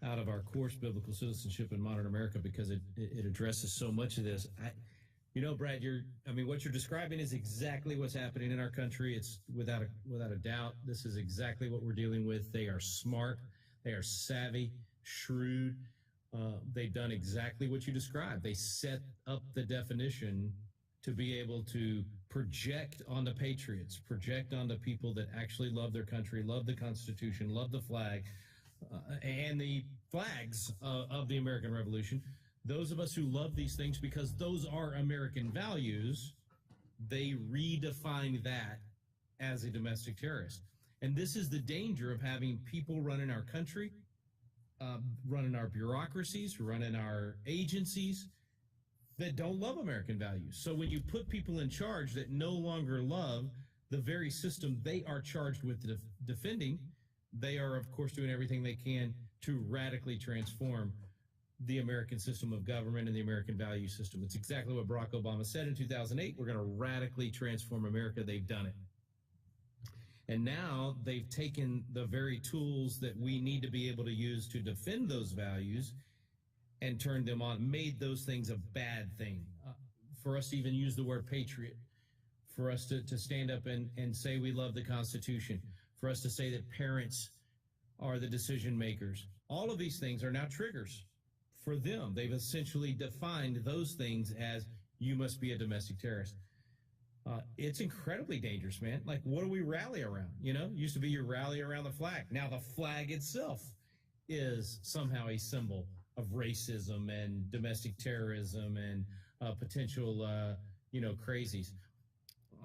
Speaker 6: out of our course, Biblical Citizenship in Modern America, because it addresses so much of this. Brad, what you're describing is exactly what's happening in our country. It's without a doubt. This is exactly what we're dealing with. They are smart. They are savvy, shrewd. They've done exactly what you described. They set up the definition to be able to project on the patriots, project on the people that actually love their country, love the Constitution, love the flag, and the flags of the American Revolution. Those of us who love these things because those are American values, they redefine that as a domestic terrorist. And this is the danger of having people running our country, running our bureaucracies, running our agencies that don't love American values. So when you put people in charge that no longer love the very system they are charged with defending, they are, of course, doing everything they can to radically transform the American system of government and the American value system. It's exactly what Barack Obama said in 2008. We're going to radically transform America. They've done it. And now they've taken the very tools that we need to be able to use to defend those values and turned them on, made those things a bad thing. For us to even use the word patriot, for us to stand up and say we love the Constitution, for us to say that parents are the decision makers. All of these things are now triggers for them. They've essentially defined those things as you must be a domestic terrorist. It's incredibly dangerous, man. Like, what do we rally around? Used to be you rally around the flag. Now the flag itself is somehow a symbol of racism and domestic terrorism and potential, crazies.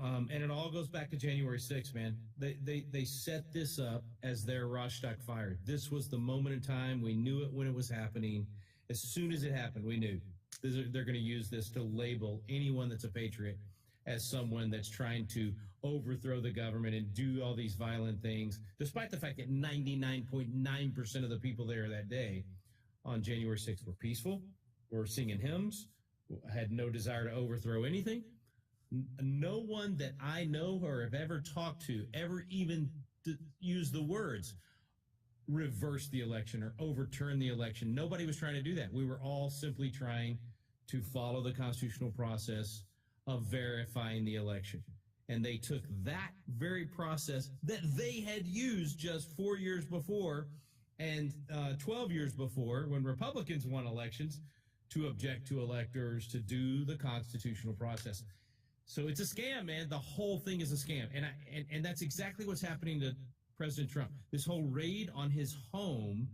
Speaker 6: And it all goes back to January 6th, man. They set this up as their Rorschach fire. This was the moment in time. We knew it when it was happening. As soon as it happened, we knew they're going to use this to label anyone that's a patriot as someone that's trying to overthrow the government and do all these violent things, despite the fact that 99.9% of the people there that day on January 6th were peaceful, were singing hymns, had no desire to overthrow anything. No one that I know or have ever talked to ever even used the words reverse the election or overturn the election. Nobody was trying to do that. We were all simply trying to follow the constitutional process of verifying the election. And they took that very process that they had used just 4 years before and 12 years before when Republicans won elections to object to electors, to do the constitutional process. So it's a scam, man. The whole thing is a scam. And that's exactly what's happening to President Trump. This whole raid on his home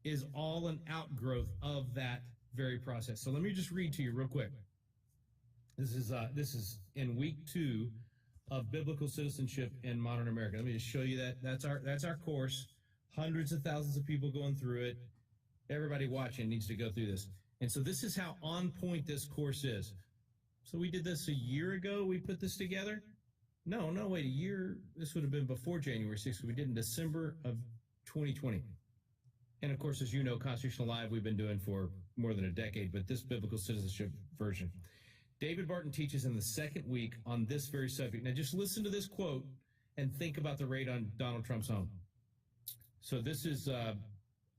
Speaker 6: is all an outgrowth of that very process. So let me just read to you real quick. This is in week 2 of biblical citizenship in modern America. Let me just show you that. That's our course. Hundreds of thousands of people going through it. Everybody watching needs to go through this. And so this is how on point this course is. So we did this a year ago. We put this together. No, wait, a year. This would have been before January 6th. We did in December of 2020. And of course, as you know, Constitutional Live we've been doing for more than a decade, but this biblical citizenship version. David Barton teaches in the second week on this very subject. Now just listen to this quote and think about the raid on Donald Trump's home. So this is a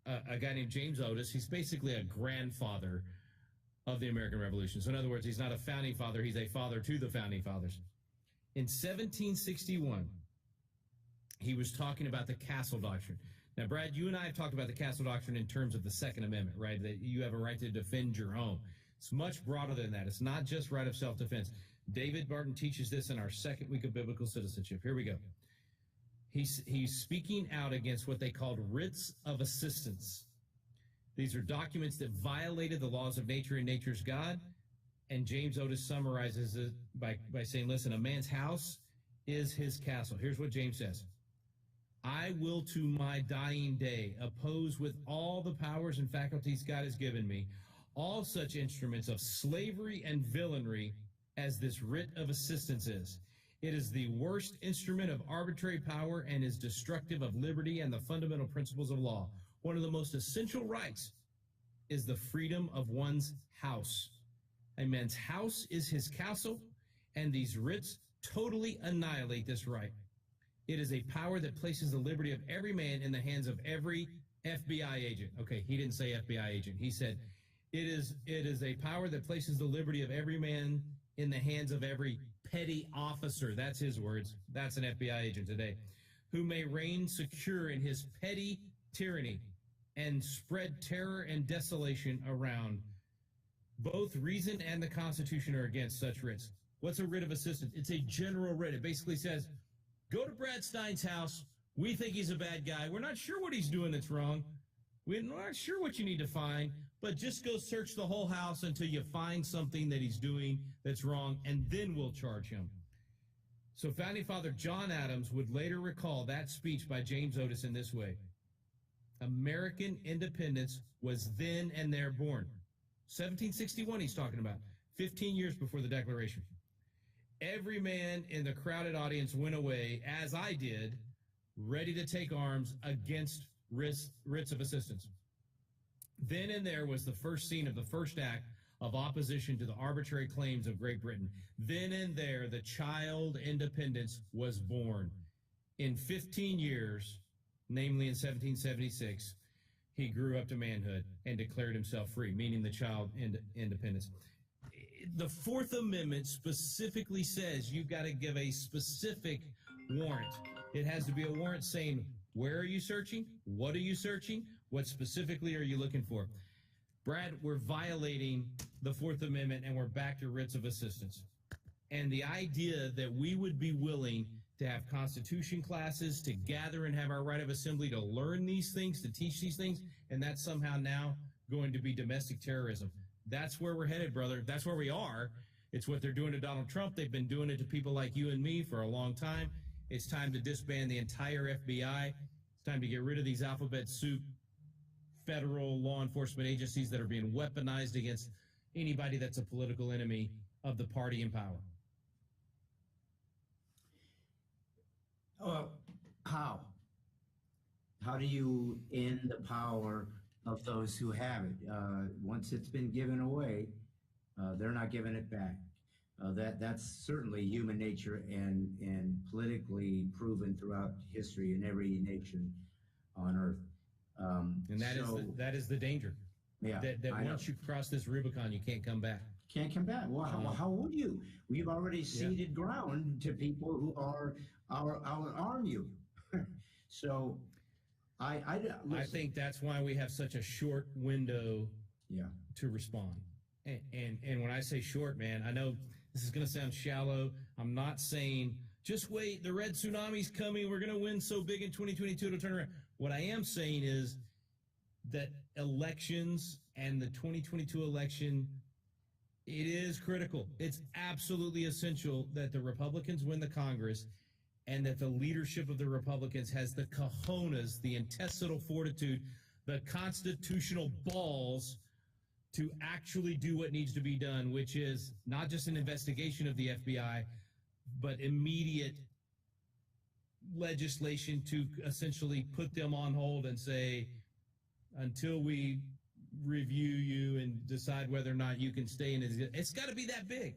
Speaker 6: guy named James Otis. He's basically a grandfather of the American Revolution. So in other words, he's not a founding father, he's a father to the founding fathers. In 1761, he was talking about the Castle Doctrine. Now, Brad, you and I have talked about the Castle Doctrine in terms of the Second Amendment, right? That you have a right to defend your home. It's much broader than that. It's not just right of self-defense. David Barton teaches this in our second week of biblical citizenship. Here we go. He's speaking out against what they called writs of assistance. These are documents that violated the laws of nature and nature's God. And James Otis summarizes it by saying, listen, a man's house is his castle. Here's what James says. I will to my dying day oppose with all the powers and faculties God has given me all such instruments of slavery and villainy as this writ of assistance is. It is the worst instrument of arbitrary power and is destructive of liberty and the fundamental principles of law. One of the most essential rights is the freedom of one's house. A man's house is his castle, and these writs totally annihilate this right. It is a power that places the liberty of every man in the hands of every FBI agent. Okay, he didn't say FBI agent. He said it is a power that places the liberty of every man in the hands of every petty officer. That's his words. That's an FBI agent today. Who may reign secure in his petty tyranny and spread terror and desolation around. Both reason and the Constitution are against such writs. What's a writ of assistance? It's a general writ. It basically says, go to Brad Stine's house. We think he's a bad guy. We're not sure what he's doing that's wrong. We're not sure what you need to find, but just go search the whole house until you find something that he's doing that's wrong, and then we'll charge him. So Founding Father John Adams would later recall that speech by James Otis in this way. American independence was then and there born. 1761 he's talking about, 15 years before the Declaration. Every man in the crowded audience went away, as I did, ready to take arms against writs of assistance. Then and there was the first scene of the first act of opposition to the arbitrary claims of Great Britain. Then and there the child independence was born. In 15 years, namely in 1776, he grew up to manhood and declared himself free, meaning the child independence. The Fourth Amendment specifically says you've got to give a specific warrant. It has to be a warrant saying, where are you searching? What are you searching? What specifically are you looking for? Brad, we're violating the Fourth Amendment and we're back to writs of assistance. And the idea that we would be willing to have Constitution classes, to gather and have our right of assembly, to learn these things, to teach these things, and that's somehow now going to be domestic terrorism. That's where we're headed, brother. That's where we are. It's what they're doing to Donald Trump. They've been doing it to people like you and me for a long time. It's time to disband the entire FBI. It's time to get rid of these alphabet soup federal law enforcement agencies that are being weaponized against anybody that's a political enemy of the party in power.
Speaker 8: How? How do you end the power of those who have it? Once it's been given away, they're not giving it back. That's certainly human nature and politically proven throughout history in every nation on earth.
Speaker 6: And that is the danger.
Speaker 8: Yeah,
Speaker 6: that once you cross this Rubicon, you can't come back.
Speaker 8: Can't come back. Well, how would you? We've already ceded ground to people who are our arm you. So I
Speaker 6: think that's why we have such a short window to respond. And when I say short, man, I know this is going to sound shallow. I'm not saying just wait, the red tsunami's coming, we're going to win so big in 2022 it'll turn around. What I am saying is that elections and the 2022 election, it is critical. It's absolutely essential that the Republicans win the Congress and that the leadership of the Republicans has the cojones, the intestinal fortitude, the constitutional balls to actually do what needs to be done, which is not just an investigation of the FBI, but immediate legislation to essentially put them on hold and say, until we review you and decide whether or not you can stay in it. It's got to be that big.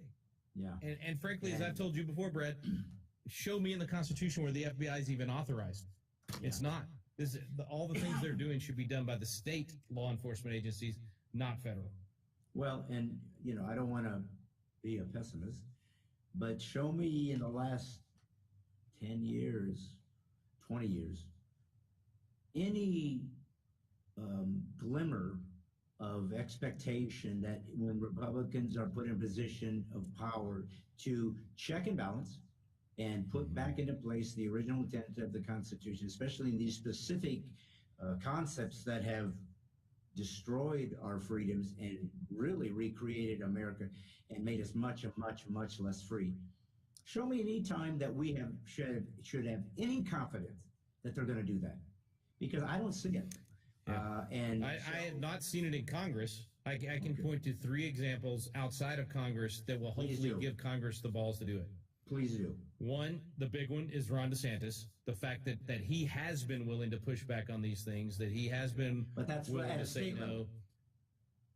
Speaker 8: Yeah.
Speaker 6: And frankly, as I've told you before, Brett, show me in the Constitution where the FBI is even authorized. It's not. All the things they're doing should be done by the state law enforcement agencies, not federal.
Speaker 8: Well, and, I don't want to be a pessimist, but show me in the last 10 years, 20 years, any glimmer of expectation that when Republicans are put in a position of power to check and balance and put back into place the original intent of the Constitution, especially in these specific concepts that have destroyed our freedoms and really recreated America and made us much, much, much less free. Show me any time that we should have any confidence that they're going to do that, because I don't see it.
Speaker 6: Yeah.
Speaker 8: And
Speaker 6: I have not seen it in Congress. I can point to 3 examples outside of Congress that will hopefully give Congress the balls to do it.
Speaker 8: Please do.
Speaker 6: One, the big one is Ron DeSantis. The fact that he has been willing to push back on these things, that he has been willing to say no.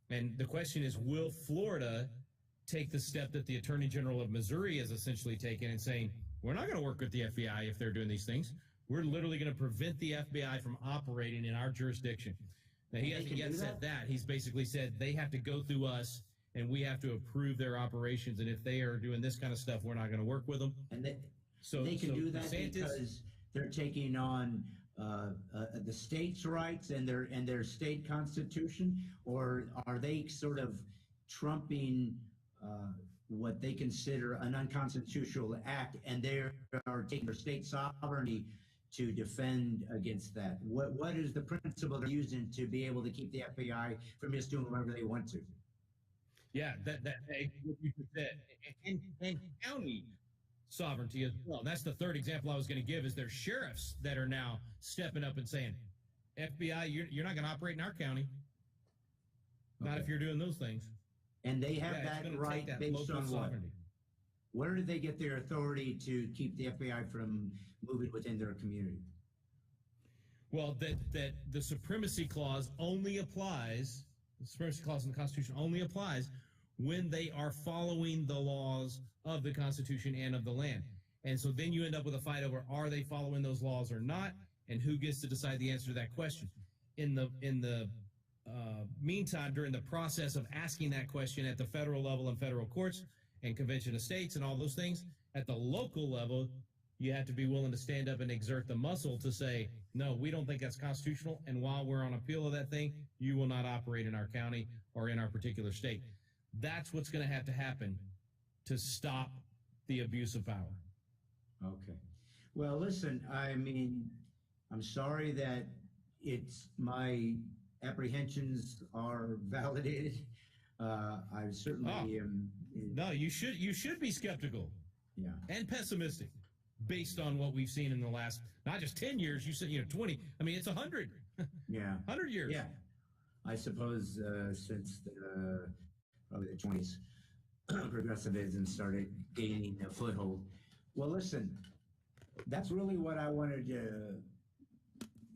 Speaker 6: And the question is, will Florida take the step that the Attorney General of Missouri has essentially taken and saying, we're not going to work with the FBI if they're doing these things. We're literally going to prevent the FBI from operating in our jurisdiction. Now, he hasn't yet said that. He's basically said they have to go through us and we have to approve their operations. And if they are doing this kind of stuff, we're not going to work with them.
Speaker 8: And they can do that because they're taking on the state's rights and their state constitution, or are they sort of trumping what they consider an unconstitutional act, and they are taking their state sovereignty to defend against that? What is the principle they're using to be able to keep the FBI from just doing whatever they want to?
Speaker 6: Yeah, that what you just said, and county sovereignty as well. And that's the third example I was going to give, is there's sheriffs that are now stepping up and saying, FBI, you're not going to operate in our county. Not if you're doing those things.
Speaker 8: And they have that right based on what? Where did they get their authority to keep the FBI from moving within their community?
Speaker 6: Well, that the supremacy clause only applies, the supremacy clause in the Constitution only applies when they are following the laws of the Constitution and of the land. And so then you end up with a fight over, are they following those laws or not, and who gets to decide the answer to that question. In the meantime, during the process of asking that question at the federal level and federal courts and convention of states and all those things, at the local level, you have to be willing to stand up and exert the muscle to say, no, we don't think that's constitutional, and while we're on appeal of that thing, you will not operate in our county or in our particular state. That's what's going to have to happen to stop the abuse of power.
Speaker 8: Okay. Well, listen, I mean, I'm sorry that my apprehensions are validated. I certainly am.
Speaker 6: No, you should be skeptical.
Speaker 8: Yeah.
Speaker 6: And pessimistic based on what we've seen in the last, not just 10 years, you said, 20. I mean, it's 100.
Speaker 8: Yeah.
Speaker 6: 100 years.
Speaker 8: Yeah. I suppose since probably the 20s, progressivism started gaining a foothold. Well, listen, that's really what I wanted to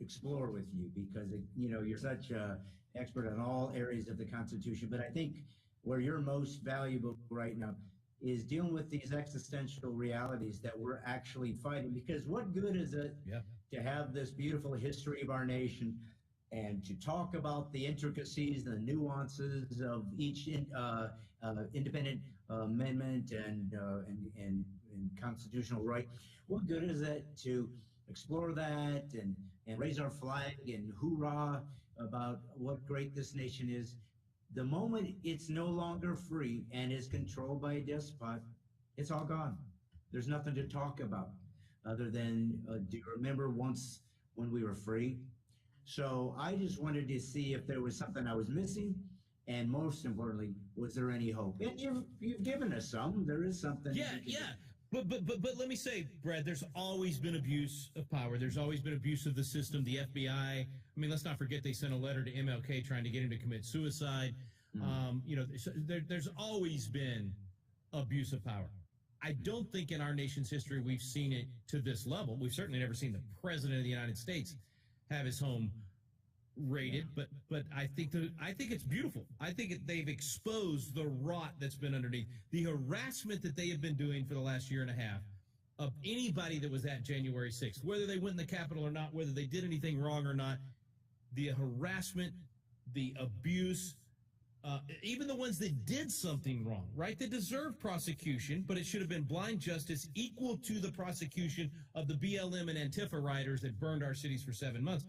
Speaker 8: explore with you, because you're such an expert on all areas of the Constitution, but I think where you're most valuable right now is dealing with these existential realities that we're actually fighting. Because what good is it to have this beautiful history of our nation and to talk about the intricacies, the nuances of each independent amendment and constitutional right? What good is it to explore that and raise our flag and hoorah about what great this nation is? The moment it's no longer free and is controlled by a despot, it's all gone. There's nothing to talk about other than, do you remember once when we were free? So I just wanted to see if there was something I was missing, and most importantly, was there any hope? And you've given us some. There is something.
Speaker 6: Yeah, yeah. But let me say, Brad, there's always been abuse of power. There's always been abuse of the system, the FBI. I mean, let's not forget they sent a letter to MLK trying to get him to commit suicide. There's always been abuse of power. I don't think in our nation's history we've seen it to this level. We've certainly never seen the president of the United States have his home raided, but I think it's beautiful. I think they've exposed the rot that's been underneath, the harassment that they have been doing for the last year and a half of anybody that was at January 6th, whether they went in the Capitol or not, whether they did anything wrong or not, the harassment, the abuse, even the ones that did something wrong, right? That deserve prosecution, but it should have been blind justice equal to the prosecution of the BLM and Antifa rioters that burned our cities for 7 months.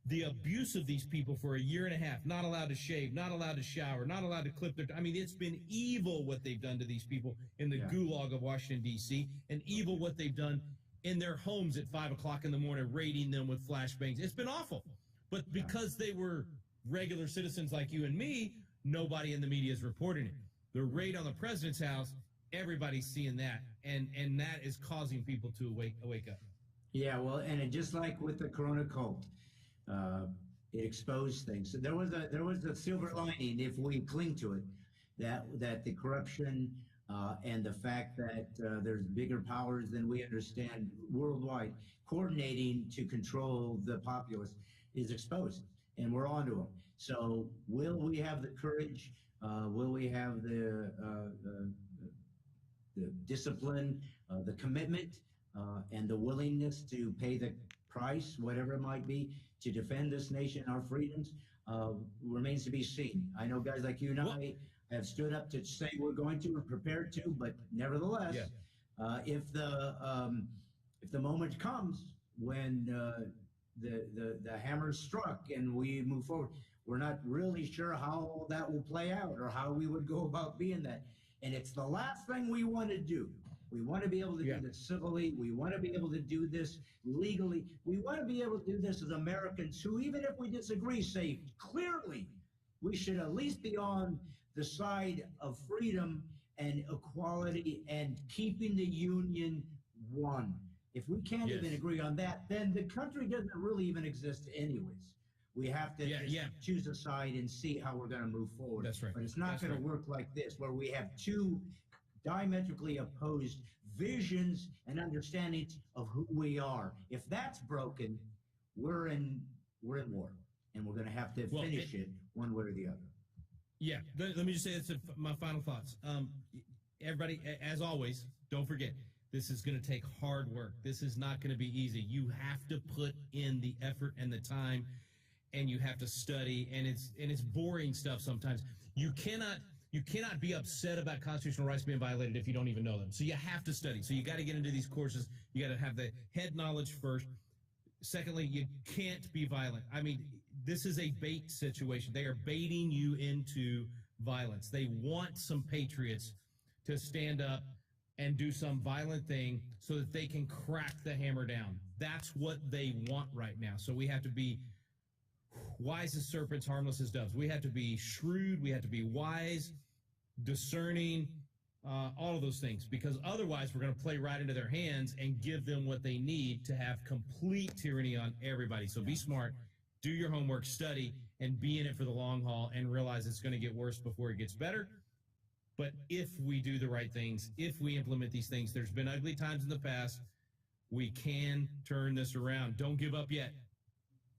Speaker 6: The abuse of these people for a year and a half, not allowed to shave, not allowed to shower, not allowed to clip their... I mean, it's been evil what they've done to these people in the gulag of Washington, D.C., and evil what they've done in their homes at 5 o'clock in the morning, raiding them with flashbangs. It's been awful. But because they were regular citizens like you and me, nobody in the media is reporting it. The raid on the president's house, everybody's seeing that, and that is causing people to wake up.
Speaker 8: Yeah, well, and just like with the Corona cult, it exposed things. So there was a silver lining if we cling to it, that the corruption and the fact that there's bigger powers than we understand worldwide coordinating to control the populace is exposed, and we're onto them. So will we have the courage? Will we have the discipline, the commitment, and the willingness to pay the price, whatever it might be, to defend this nation and our freedoms? Remains to be seen. I know guys like you and I have stood up to say we're going to and prepared to, but nevertheless, if the moment comes when the hammer's struck and we move forward, we're not really sure how that will play out or how we would go about being that. And it's the last thing we want to do. We want to be able to do this civilly. We want to be able to do this legally. We want to be able to do this as Americans who, even if we disagree, say clearly we should at least be on the side of freedom and equality and keeping the union one. If we can't even agree on that, then the country doesn't really even exist anyways. We have to choose a side and see how we're going to move forward.
Speaker 6: That's right.
Speaker 8: But it's not going to work like this, where we have two diametrically opposed visions and understandings of who we are. If that's broken, we're in war, and we're going to have to finish it one way or the other.
Speaker 6: Yeah, let me just say this, my final thoughts. Everybody, as always, don't forget, this is going to take hard work. This is not going to be easy. You have to put in the effort and the time, and you have to study, and it's boring stuff sometimes. You cannot be upset about constitutional rights being violated if you don't even know them. So you have to study. So you got to get into these courses. You got to have the head knowledge first. Secondly, you can't be violent. I mean, this is a bait situation. They are baiting you into violence. They want some patriots to stand up and do some violent thing so that they can crack the hammer down. That's what they want right now. So we have to be wise as serpents, harmless as doves. We have to be shrewd. We have to be wise, discerning, all of those things, because otherwise we're going to play right into their hands and give them what they need to have complete tyranny on everybody. So be smart, do your homework, study, and be in it for the long haul, and realize it's going to get worse before it gets better. But if we do the right things, if we implement these things, there's been ugly times in the past. We can turn this around. Don't give up yet.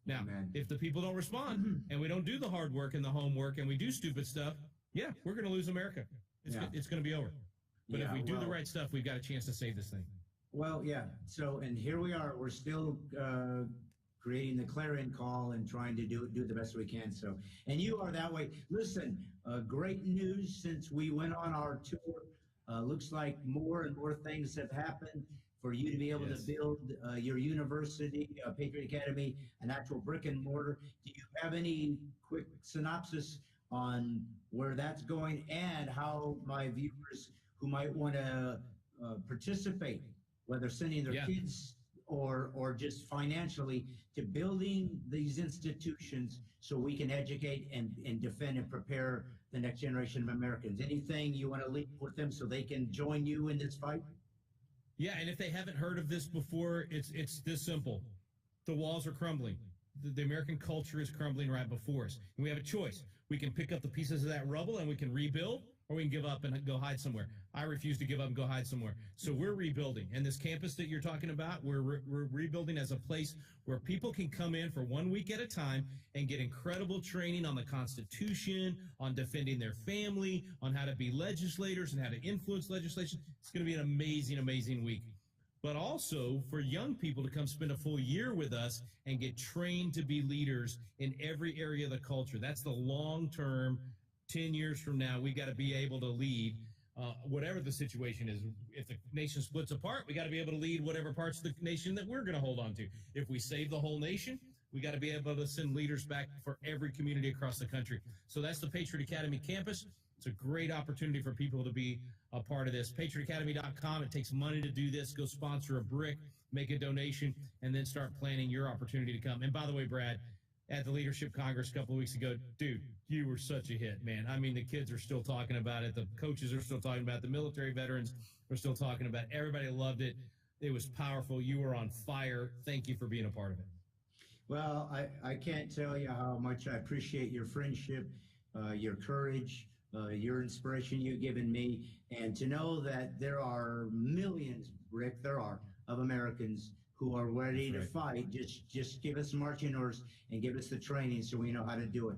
Speaker 6: Now, if the people don't respond and we don't do the hard work and the homework and we do stupid stuff, we're going to lose America. It's going to be over. But if we do the right stuff, we've got a chance to save this thing.
Speaker 8: Well, so, and here we are. We're still creating the clarion call and trying to do the best we can. So, and you are that way. Listen, great news since we went on our tour. Looks like more and more things have happened for you to be able to build your university, Patriot Academy, an actual brick and mortar. Do you have any quick synopsis on where that's going and how my viewers who might want to participate, whether sending their
Speaker 6: Yeah.
Speaker 8: kids or just financially, to building these institutions so we can educate and defend and prepare the next generation of Americans. Anything you want to leave with them so they can join you in this fight?
Speaker 6: Yeah, and if they haven't heard of this before, it's this simple. The walls are crumbling. The American culture is crumbling right before us. And we have a choice. We can pick up the pieces of that rubble and we can rebuild, or we can give up and go hide somewhere. I refuse to give up and go hide somewhere. So we're rebuilding. And this campus that you're talking about, we're rebuilding as a place where people can come in for 1 week at a time and get incredible training on the Constitution, on defending their family, on how to be legislators and how to influence legislation. It's going to be an amazing, amazing week. But also for young people to come spend a full year with us and get trained to be leaders in every area of the culture. That's the long term. 10 years from now, we got to be able to lead whatever the situation is. If the nation splits apart, we got to be able to lead whatever parts of the nation that we're going to hold on to. If we save the whole nation, we got to be able to send leaders back for every community across the country. So that's the Patriot Academy campus. It's a great opportunity for people to be a part of this. PatriotAcademy.com. It takes money to do this. Go sponsor a brick, make a donation, and then start planning your opportunity to come. And by the way, Brad, at the Leadership Congress a couple of weeks ago, dude, you were such a hit, man. I mean, the kids are still talking about it. The coaches are still talking about it. The military veterans are still talking about it. Everybody loved it. It was powerful. You were on fire. Thank you for being a part of it.
Speaker 8: Well, I can't tell you how much I appreciate your friendship, your courage, your inspiration you've given me, and to know that there are millions, Rick, there are, of Americans who are ready to fight. Just give us marching orders and give us the training so we know how to do it.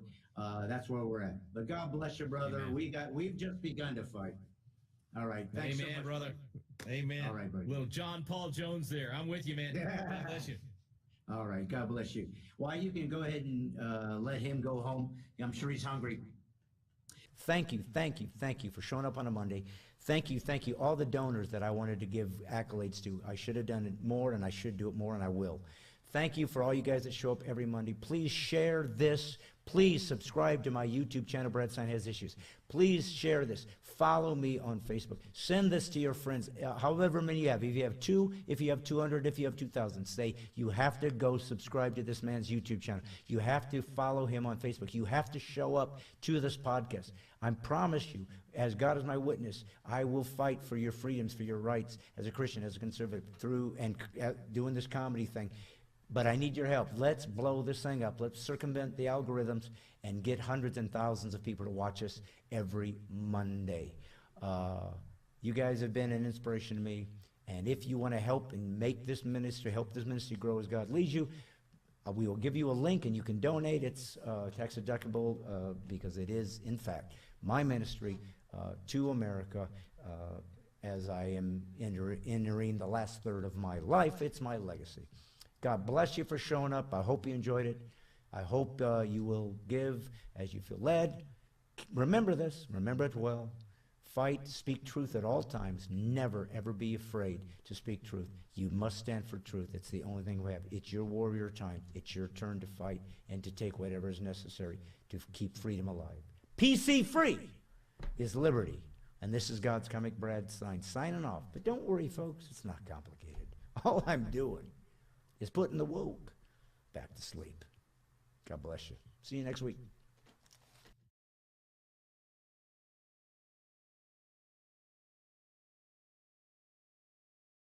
Speaker 8: That's where we're at. But God bless you, brother.
Speaker 6: Amen.
Speaker 8: We've just begun to fight. All right. Thanks
Speaker 6: Amen,
Speaker 8: so much,
Speaker 6: brother. Amen.
Speaker 8: All right, buddy.
Speaker 6: Little John Paul Jones there. I'm with you, man. God bless you.
Speaker 8: All right. God bless you. Well, you can go ahead and let him go home. I'm sure he's hungry.
Speaker 1: Thank you for showing up on a Monday. Thank you, all the donors that I wanted to give accolades to. I should have done it more, and I should do it more, and I will. Thank you for all you guys that show up every Monday. Please share this. Please subscribe to my YouTube channel, Stine Has Issues. Please share this. Follow me on Facebook. Send this to your friends, however many you have. If you have 2, if you have 200, if you have 2,000, say you have to go subscribe to this man's YouTube channel. You have to follow him on Facebook. You have to show up to this podcast. I promise you, as God is my witness, I will fight for your freedoms, for your rights as a Christian, as a conservative, through and doing this comedy thing. But I need your help. Let's blow this thing up. Let's circumvent the algorithms and get hundreds and thousands of people to watch us every Monday. You guys have been an inspiration to me. And if you want to help and make this ministry, help this ministry grow as God leads you, we will give you a link and you can donate. It's tax deductible because it is, in fact, my ministry to America as I am entering the last third of my life. It's my legacy. God bless you for showing up. I hope you enjoyed it. I hope you will give as you feel led. Remember this. Remember it well. Fight, speak truth at all times. Never, ever be afraid to speak truth. You must stand for truth. It's the only thing we have. It's your warrior time. It's your turn to fight and to take whatever is necessary to keep freedom alive. PC free is liberty. And this is God's comic Brad Stine signing off. But don't worry, folks. It's not complicated. All I'm doing is putting the woke back to sleep. God bless you. See you next week.